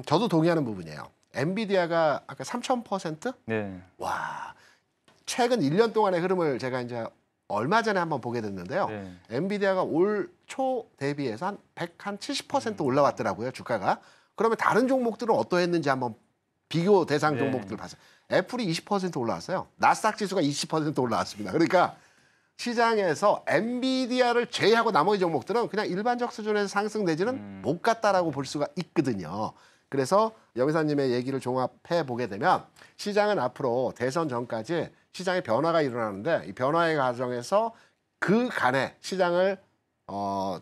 저도 동의하는 부분이에요. 엔비디아가 아까 3,000%? 네. 와, 최근 1년 동안의 흐름을 제가 이제 얼마 전에 한번 보게 됐는데요. 네. 엔비디아가 올 초 대비해서 한 170% 올라왔더라고요, 주가가. 그러면 다른 종목들은 어떠했는지 한번 비교 대상 네. 종목들 봤어요. 애플이 20% 올라왔어요. 나스닥 지수가 20% 올라왔습니다. 그러니까 시장에서 엔비디아를 제외하고 나머지 종목들은 그냥 일반적 수준에서 상승 내지는 못 갔다라고 볼 수가 있거든요. 그래서 여기사님의 얘기를 종합해 보게 되면 시장은 앞으로 대선 전까지 시장의 변화가 일어나는데 이 변화의 과정에서 그 간에 시장을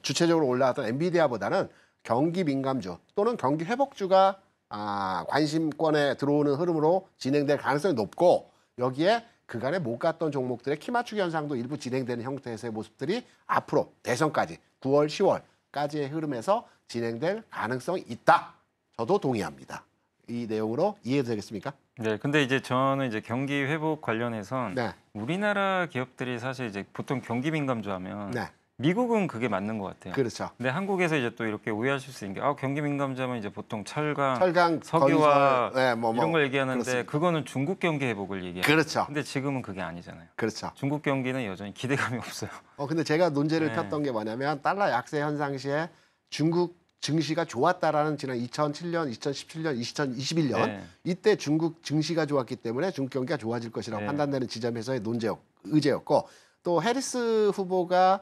주체적으로 올라왔던 엔비디아보다는 경기 민감주 또는 경기 회복주가 관심권에 들어오는 흐름으로 진행될 가능성이 높고 여기에 그간에 못 갔던 종목들의 키 맞추기 현상도 일부 진행되는 형태에서의 모습들이 앞으로 대선까지 9월, 10월까지의 흐름에서 진행될 가능성이 있다. 저도 동의합니다. 이 내용으로 이해되겠습니까? 네, 근데 이제 저는 이제 경기 회복 관련해선 네. 우리나라 기업들이 사실 이제 보통 경기 민감주 하면 네. 미국은 그게 맞는 것 같아요. 그렇죠. 근데 한국에서 이제 또 이렇게 오해하실 수 있는 게 경기 민감자면 이제 보통 철강, 철강, 석유와 건설, 네, 이런 걸 얘기하는데 그렇습니다. 그거는 중국 경기 회복을 얘기해요. 그렇죠. 근데 지금은 그게 아니잖아요. 그렇죠. 중국 경기는 여전히 기대감이 없어요. 근데 제가 논제를 네. 폈던 게 뭐냐면 달러 약세 현상 시에 중국 증시가 좋았다라는 지난 2007년, 2017년, 2021년 네. 이때 중국 증시가 좋았기 때문에 중국 경기가 좋아질 것이라고 네. 판단되는 지점에서의 의제였고 또 해리스 후보가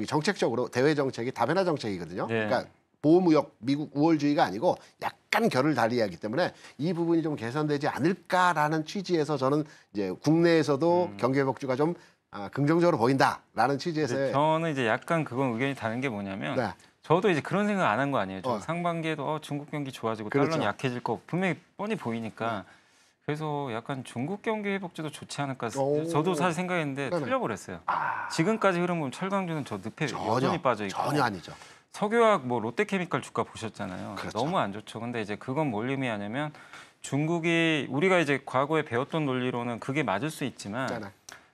정책적으로 대외 정책이 다변화 정책이거든요. 네. 그러니까 보호무역 미국 우월주의가 아니고 약간 결을 달리하기 때문에 이 부분이 좀 개선되지 않을까라는 취지에서 저는 이제 국내에서도 경기 회복주가 좀 긍정적으로 보인다라는 취지에서의 저는 이제 약간 그건 의견이 다른 게 뭐냐면 네. 저도 이제 그런 생각 안 한 거 아니에요. 저 어. 상반기에도 중국 경기 좋아지고 그렇죠. 달러는 약해질 거 분명히 뻔히 보이니까 그래서 약간 중국 경기 회복주도 좋지 않을까. 오. 저도 사실 생각했는데 네네. 틀려버렸어요. 지금까지 흐름 보면 철강주는 저 늪에 여전히 빠져 있고 전혀 아니죠. 석유화학 뭐 롯데케미칼 주가 보셨잖아요. 그렇죠. 너무 안 좋죠. 근데 이제 그건 뭘 의미하냐면 중국이 우리가 이제 과거에 배웠던 논리로는 그게 맞을 수 있지만 네네.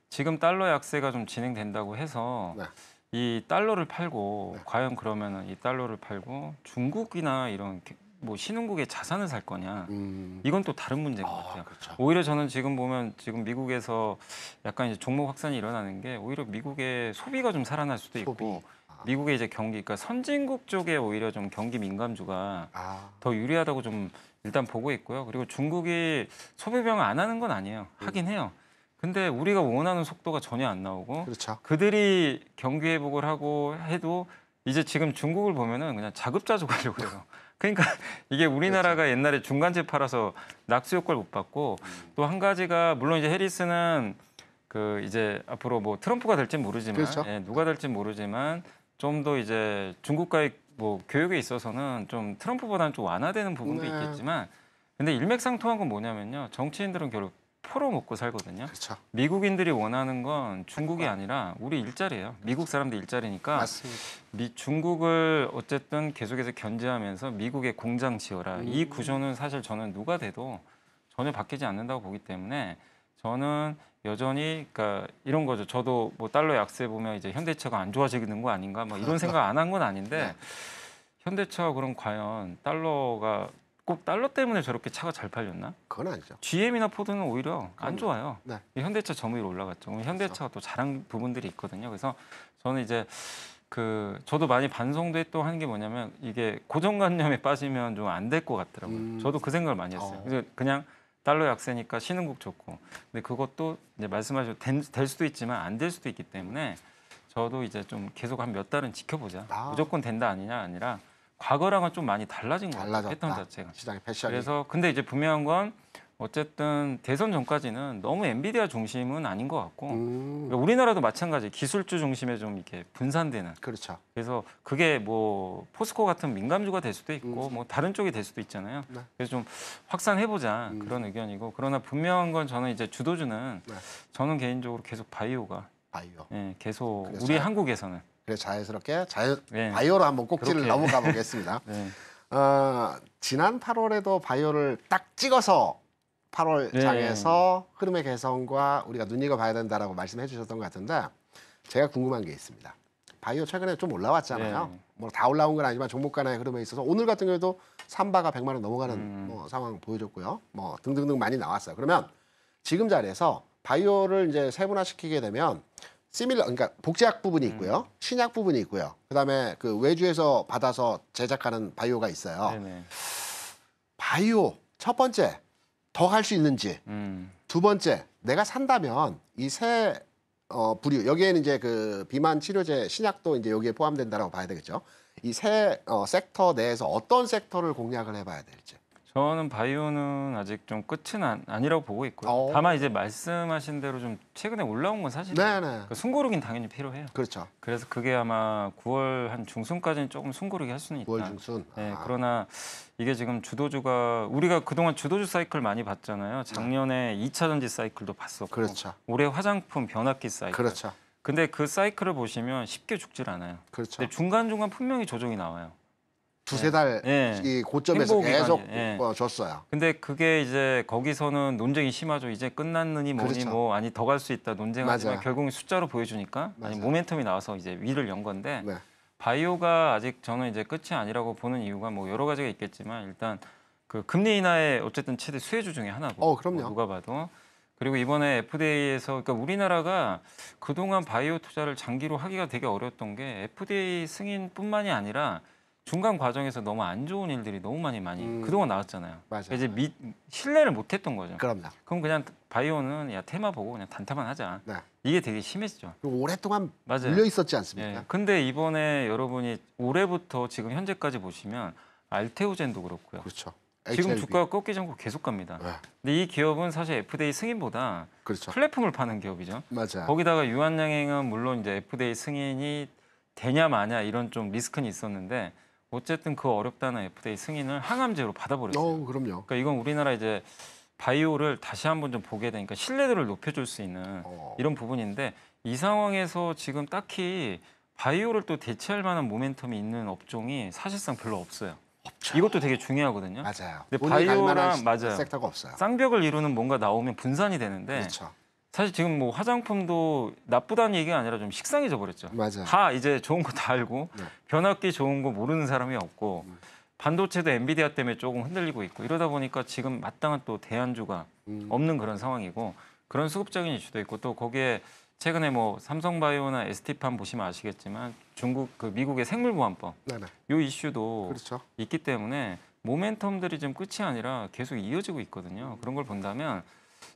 지금 달러 약세가 좀 진행된다고 해서 네. 이 달러를 팔고 과연 그러면은 이 달러를 팔고 중국이나 이런 뭐 신흥국의 자산을 살 거냐 이건 또 다른 문제인 것 같아요. 그렇죠. 오히려 저는 지금 보면 지금 미국에서 약간 이제 종목 확산이 일어나는 게 오히려 미국의 소비가 좀 살아날 수도 있고 미국의 이제 경기, 그러니까 선진국 쪽에 오히려 좀 경기 민감주가 더 유리하다고 좀 일단 보고 있고요. 그리고 중국이 소비 병 안 하는 건 아니에요. 하긴 해요. 근데 우리가 원하는 속도가 전혀 안 나오고 그렇죠. 그들이 경기 회복을 하고 해도 이제 지금 중국을 보면은 그냥 자급자족하려고 해요. 그러니까 이게 우리나라가 옛날에 중간재 팔아서 낙수 효과를 못 받고 또 한 가지가 물론 이제 해리스는 그 이제 앞으로 뭐 트럼프가 될지 모르지만 그렇죠. 예, 누가 될지 모르지만 좀 더 이제 중국과의 뭐 교육에 있어서는 좀 트럼프보다는 좀 완화되는 부분도 네. 있겠지만 근데 일맥상통한 건 뭐냐면요. 정치인들은 결국 포로 먹고 살거든요. 그렇죠. 미국인들이 원하는 건 중국이 아니라 우리 일자리예요. 미국 사람들 일자리니까 맞습니다. 중국을 어쨌든 계속해서 견제하면서 미국의 공장 지어라. 이 구조는 사실 저는 누가 돼도 전혀 바뀌지 않는다고 보기 때문에 저는 여전히 그러니까 이런 거죠. 저도 뭐 달러 약세 보면 이제 현대차가 안 좋아지는 거 아닌가 뭐 이런 생각 안 한 건 아닌데 현대차가 그럼 과연 달러가 꼭 달러 때문에 저렇게 차가 잘 팔렸나? 그건 아니죠. GM이나 포드는 오히려 안 좋아요. 네. 현대차 점유율 올라갔죠. 현대차가 또 잘한 부분들이 있거든요. 그래서 저는 이제 저도 많이 반성도 하는 게 뭐냐면 이게 고정관념에 빠지면 좀 안 될 것 같더라고요. 저도 그 생각을 많이 했어요. 그래서 그냥 달러 약세니까 신흥국 좋고, 근데 그것도 이제 말씀하신 될 수도 있지만 안 될 수도 있기 때문에 저도 이제 좀 계속 한 몇 달은 지켜보자. 무조건 된다 아니냐 아니라 과거랑은 좀 많이 달라진 것 같아요. 패턴 자체가. 시장의 패션이. 그래서 근데 이제 분명한 건 어쨌든 대선 전까지는 너무 엔비디아 중심은 아닌 것 같고 그러니까 우리나라도 마찬가지 기술주 중심에 좀 이렇게 분산되는. 그렇죠. 그래서 그게 뭐 포스코 같은 민감주가 될 수도 있고 뭐 다른 쪽이 될 수도 있잖아요. 네. 그래서 좀 확산해보자 그런 의견이고 그러나 분명한 건 저는 이제 주도주는 저는 개인적으로 계속 바이오가 바이오. 예, 계속 그래서 우리 한국에서는 그래서 자연스럽게 네. 바이오로 한번 꼭지를 그렇게. 넘어가 보겠습니다. 네. 지난 8월에도 바이오를 딱 찍어서 8월 네. 장에서 흐름의 개선과 우리가 눈여겨봐야 된다라고 말씀해 주셨던 것 같은데 제가 궁금한 게 있습니다. 바이오 최근에 좀 올라왔잖아요. 네. 뭐 다 올라온 건 아니지만 종목 간의 흐름에 있어서 오늘 같은 경우에도 삼바가 100만 원 넘어가는 뭐 상황 보여줬고요. 뭐 등등등 많이 나왔어요. 그러면 지금 자리에서 바이오를 이제 세분화시키게 되면 그러니까 복제약 부분이 있고요, 신약 부분이 있고요. 그다음에 그 외주에서 받아서 제작하는 바이오가 있어요. 네네. 바이오 첫 번째 더 할 수 있는지, 두 번째 내가 산다면 이 새 부류 여기에는 이제 그 비만 치료제 신약도 이제 여기에 포함된다라고 봐야 되겠죠. 이 새 섹터 내에서 어떤 섹터를 공략을 해봐야 될지. 저는 바이오는 아직 좀 끝은 아니라고 보고 있고요. 다만 이제 말씀하신 대로 좀 최근에 올라온 건 사실이에요. 네네. 그 숨고르기는 당연히 필요해요. 그렇죠. 그래서 그게 아마 9월 한 중순까지는 조금 숨고르기 할 수는 있다. 9월 중순. 네, 그러나 이게 지금 주도주가 우리가 그동안 주도주 사이클 많이 봤잖아요. 작년에 2차 전지 사이클도 봤었고 그렇죠. 올해 화장품 변압기 사이클. 그렇죠. 근데 그 사이클을 보시면 쉽게 죽질 않아요. 그렇죠. 근데 중간중간 분명히 조정이 나와요. 두세 달 예. 이 고점에서 행보 계속 기간이, 예. 줬어요. 근데 그게 이제 거기서는 논쟁이 심하죠. 이제 끝났느니 뭐니 그렇죠. 뭐 아니 더 갈 수 있다 논쟁하지만 맞아요. 결국은 숫자로 보여주니까 아니 맞아요. 모멘텀이 나와서 이제 위를 연 건데 네. 바이오가 아직 저는 이제 끝이 아니라고 보는 이유가 뭐 여러 가지가 있겠지만 일단 그 금리 인하의 어쨌든 최대 수혜주 중에 하나고 그럼요. 뭐 누가 봐도 그리고 이번에 FDA에서 그러니까 우리나라가 그동안 바이오 투자를 장기로 하기가 되게 어려웠던 게 FDA 승인뿐만이 아니라 중간 과정에서 너무 안 좋은 일들이 너무 많이 그동안 나왔잖아요. 맞아요. 이제 신뢰를 못했던 거죠. 그럼요. 그럼 그냥 바이오는 야 테마 보고 그냥 단타만 하자. 네. 이게 되게 심했죠. 그리고 오랫동안 맞아요. 물려 있었지 않습니까? 예. 근데 이번에 여러분이 올해부터 지금 현재까지 보시면 알테오젠도 그렇고요. 그렇죠. 지금 HLB. 주가가 꺾이지 않고 계속 갑니다. 네. 근데 이 기업은 사실 FDA 승인보다 그렇죠. 플랫폼을 파는 기업이죠. 맞아요. 거기다가 유한양행은 물론 이제 FDA 승인이 되냐 마냐 이런 좀 리스크는 있었는데 어쨌든 그 어렵다는 FDA 승인을 항암제로 받아버렸어요. 그럼요. 그러니까 이건 우리나라 이제 바이오를 다시 한번 좀 보게 되니까 신뢰도를 높여줄 수 있는 이런 부분인데 이 상황에서 지금 딱히 바이오를 또 대체할 만한 모멘텀이 있는 업종이 사실상 별로 없어요. 없죠. 이것도 되게 중요하거든요. 맞아요. 근데 돈이 갈 바이오랑 만한 맞아요. 섹터가 없어요. 쌍벽을 이루는 뭔가 나오면 분산이 되는데 그렇죠. 사실 지금 뭐 화장품도 나쁘다는 얘기가 아니라 좀 식상해져 버렸죠. 맞아요. 다 이제 좋은 거 다 알고 네. 변압기 좋은 거 모르는 사람이 없고 반도체도 엔비디아 때문에 조금 흔들리고 있고 이러다 보니까 지금 마땅한 또 대안주가 없는 그런 상황이고 그런 수급적인 이슈도 있고 또 거기에 최근에 뭐 삼성바이오나 ST팜 보시면 아시겠지만 미국의 생물보안법 네네. 요 이슈도 그렇죠. 있기 때문에 모멘텀들이 좀 끝이 아니라 계속 이어지고 있거든요. 그런 걸 본다면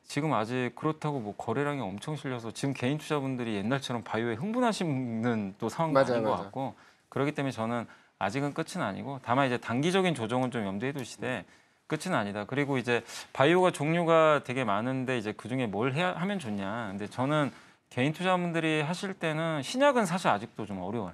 지금 아직 그렇다고 뭐 거래량이 엄청 실려서 지금 개인 투자분들이 옛날처럼 바이오에 흥분하시는 또 상황도 맞아요, 아닌 것 맞아요. 같고 그렇기 때문에 저는 아직은 끝은 아니고 다만 이제 단기적인 조정은 좀 염두에 두시되 끝은 아니다. 그리고 이제 바이오가 종류가 되게 많은데 이제 그 중에 뭘 하면 좋냐. 근데 저는 개인 투자분들이 하실 때는 신약은 사실 아직도 좀 어려워요.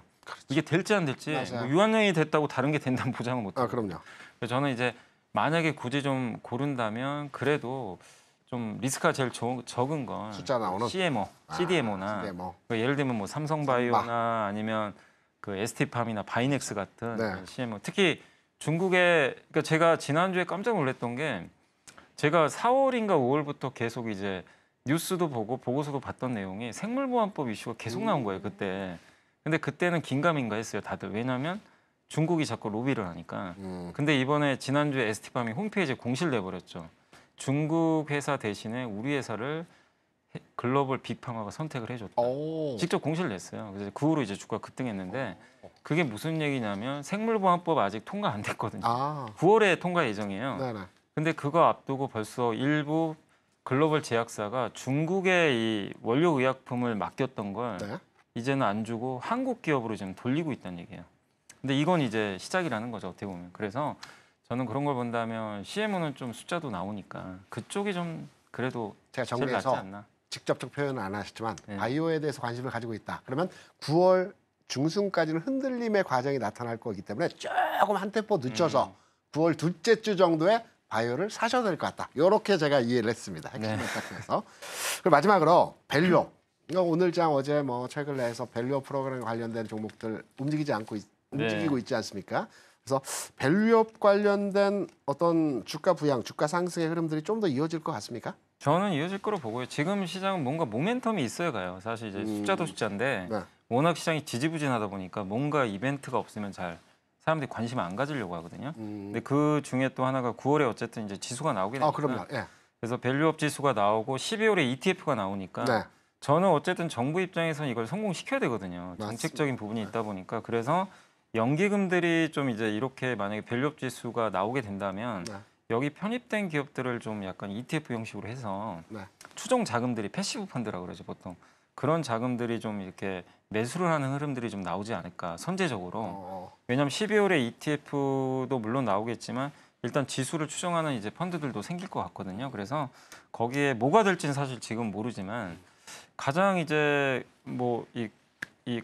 이게 될지 안 될지 맞아요. 뭐 유한량이 됐다고 다른 게 된다는 보장은 못 해요. 그럼요. 그래서 저는 이제 만약에 굳이 좀 고른다면 그래도 좀 리스크가 제일 적은 건 숫자 나오는? CMO, CDMO나 CDMO. 예를 들면 뭐 삼성바이오나 아니면 그 ST팜이나 바이넥스 같은 네. CMO. 특히 중국에 그러니까 제가 지난주에 깜짝 놀랐던 게 제가 4월인가 5월부터 계속 이제 뉴스도 보고 보고서도 봤던 내용이 생물보안법 이슈가 계속 나온 거예요 그때. 근데 그때는 긴가민가 했어요 다들. 왜냐하면 중국이 자꾸 로비를 하니까. 근데 이번에 지난주에 ST팜이 홈페이지에 공시를 내버렸죠. 중국 회사 대신에 우리 회사를 글로벌 빅파마가 선택을 해줬다. 직접 공시를 냈어요. 그래서 그 후로 이제 주가 급등했는데 그게 무슨 얘기냐면 생물보안법 아직 통과 안 됐거든요. 9월에 통과 예정이에요. 네네. 근데 그거 앞두고 벌써 일부 글로벌 제약사가 중국의 이 원료 의약품을 맡겼던 걸 네. 이제는 안 주고 한국 기업으로 지금 돌리고 있다는 얘기예요. 근데 이건 이제 시작이라는 거죠 어떻게 보면. 그래서 저는 그런 걸 본다면 CMO는 좀 숫자도 나오니까 그쪽이 좀 그래도 제가 제일 낫지 정리해서 않나. 직접적 표현은 안 하셨지만 네. 바이오에 대해서 관심을 가지고 있다. 그러면 9월 중순까지는 흔들림의 과정이 나타날 거기 때문에 조금 한 템포 늦춰서 9월 둘째 주 정도에 바이오를 사셔도 될 것 같다. 이렇게 제가 이해를 했습니다. 핵심을 딱 해서. 그리고 마지막으로 밸류업. 오늘 장 어제 뭐 책을 내서 밸류업 프로그램에 관련된 종목들 움직이고 있지 않습니까? 그래서 밸류업 관련된 어떤 주가 부양, 주가 상승의 흐름들이 좀 더 이어질 것 같습니까? 저는 이어질 거로 보고요. 지금 시장은 뭔가 모멘텀이 있어야 가요. 사실 이제 숫자도 숫자인데 네. 워낙 시장이 지지부진하다 보니까 뭔가 이벤트가 없으면 잘 사람들이 관심을 안 가지려고 하거든요. 근데 그 중에 또 하나가 9월에 어쨌든 이제 지수가 나오게 되니까 그럼요. 예. 그래서 밸류업 지수가 나오고 12월에 ETF가 나오니까 네. 저는 어쨌든 정부 입장에서는 이걸 성공시켜야 되거든요. 맞습니다. 정책적인 부분이 있다 보니까 그래서 연기금들이 좀 이제 이렇게 만약에 밸류업 지수가 나오게 된다면 네. 여기 편입된 기업들을 좀 약간 ETF 형식으로 해서 네. 추정 자금들이 패시브 펀드라고 그러죠 보통. 그런 자금들이 좀 이렇게 매수를 하는 흐름들이 좀 나오지 않을까 선제적으로. 왜냐하면 12월에 ETF도 물론 나오겠지만 일단 지수를 추정하는 이제 펀드들도 생길 것 같거든요. 그래서 거기에 뭐가 될지는 사실 지금 모르지만 가장 이제 뭐 이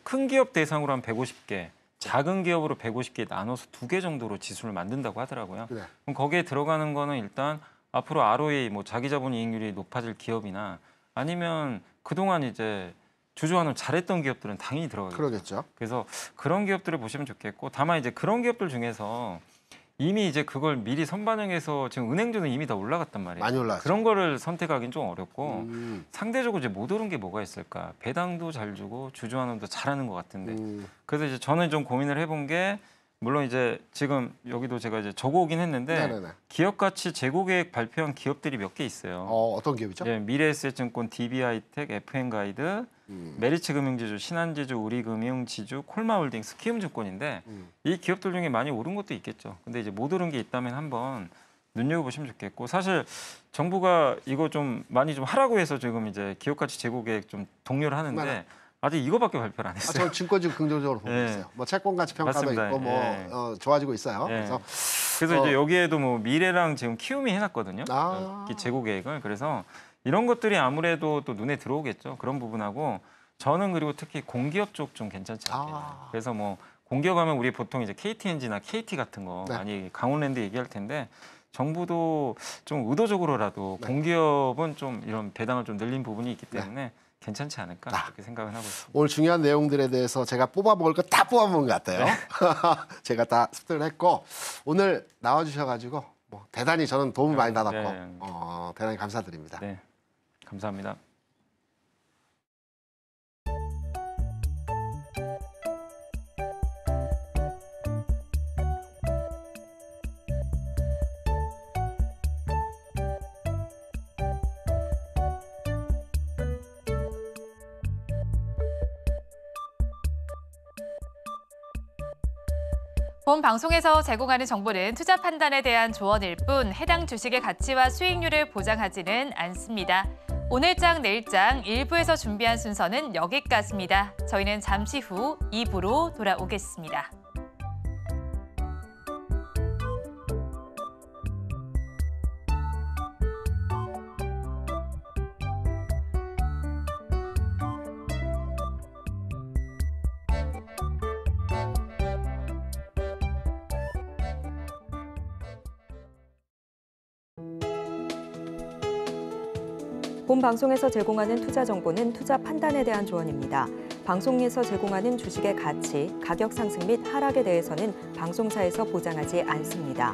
큰 기업 대상으로 한 150개, 작은 기업으로 150개 나눠서 2개 정도로 지수를 만든다고 하더라고요. 네. 그럼 거기에 들어가는 거는 일단 앞으로 ROE 뭐 자기자본 이익률이 높아질 기업이나 아니면 그동안 이제 주주환원 잘했던 기업들은 당연히 들어가겠죠. 그러겠죠. 그래서 그런 기업들을 보시면 좋겠고 다만 이제 그런 기업들 중에서 이미 이제 그걸 미리 선반영해서 지금 은행주는 이미 다 올라갔단 말이에요. 많이 올라갔죠. 그런 거를 선택하기는 좀 어렵고 상대적으로 이제 못 오른 게 뭐가 있을까? 배당도 잘 주고 주주환원도 잘하는 것 같은데. 그래서 이제 저는 좀 고민을 해본 게 물론 이제 지금 여기도 제가 이제 적어오긴 했는데 네네네. 기업 가치 재고 계획 발표한 기업들이 몇 개 있어요. 어떤 기업이죠? 예, 미래에셋증권, DB하이텍, FN가이드, 메리츠 금융지주, 신한지주, 우리금융지주, 콜마홀딩스, 키움증권인데 이 기업들 중에 많이 오른 것도 있겠죠. 근데 이제 못 오른 게 있다면 한번 눈여겨보시면 좋겠고 사실 정부가 이거 좀 많이 좀 하라고 해서 지금 이제 기업 가치 재고 계획 좀 독려를 하는데 맞아요. 아직 이거밖에 발표를 안 했어요. 저 증권주 긍정적으로 보고 예. 있어요. 뭐 채권 가치 평가도 맞습니다. 있고 뭐 예. 좋아지고 있어요. 예. 그래서 이제 여기에도 뭐 미래랑 지금 키움이 해놨거든요. 아. 이 재고 계획을. 그래서 이런 것들이 아무래도 또 눈에 들어오겠죠. 그런 부분하고 저는 그리고 특히 공기업 쪽 좀 괜찮지 않겠나. 그래서 뭐 공기업하면 우리 보통 이제 KTNG나 KT 같은 거 네. 많이 강원랜드 얘기할 텐데 정부도 좀 의도적으로라도 네. 공기업은 좀 이런 배당을 좀 늘린 부분이 있기 때문에 괜찮지 않을까 아. 그렇게 생각을 하고 있습니다. 오늘 중요한 내용들에 대해서 제가 뽑아먹을 거 다 뽑아먹은 것 같아요. 네. 제가 다 습득을 했고 오늘 나와주셔가지고 뭐 대단히 저는 도움을 많이 받았고 네. 대단히 감사드립니다. 네, 감사합니다. 본 방송에서 제공하는 정보는 투자 판단에 대한 조언일 뿐 해당 주식의 가치와 수익률을 보장하지는 않습니다. 오늘장 내일장 1부에서 준비한 순서는 여기까지입니다. 저희는 잠시 후 2부로 돌아오겠습니다. 본 방송에서 제공하는 투자 정보는 투자 판단에 대한 조언입니다. 방송에서 제공하는 주식의 가치, 가격 상승 및 하락에 대해서는 방송사에서 보장하지 않습니다.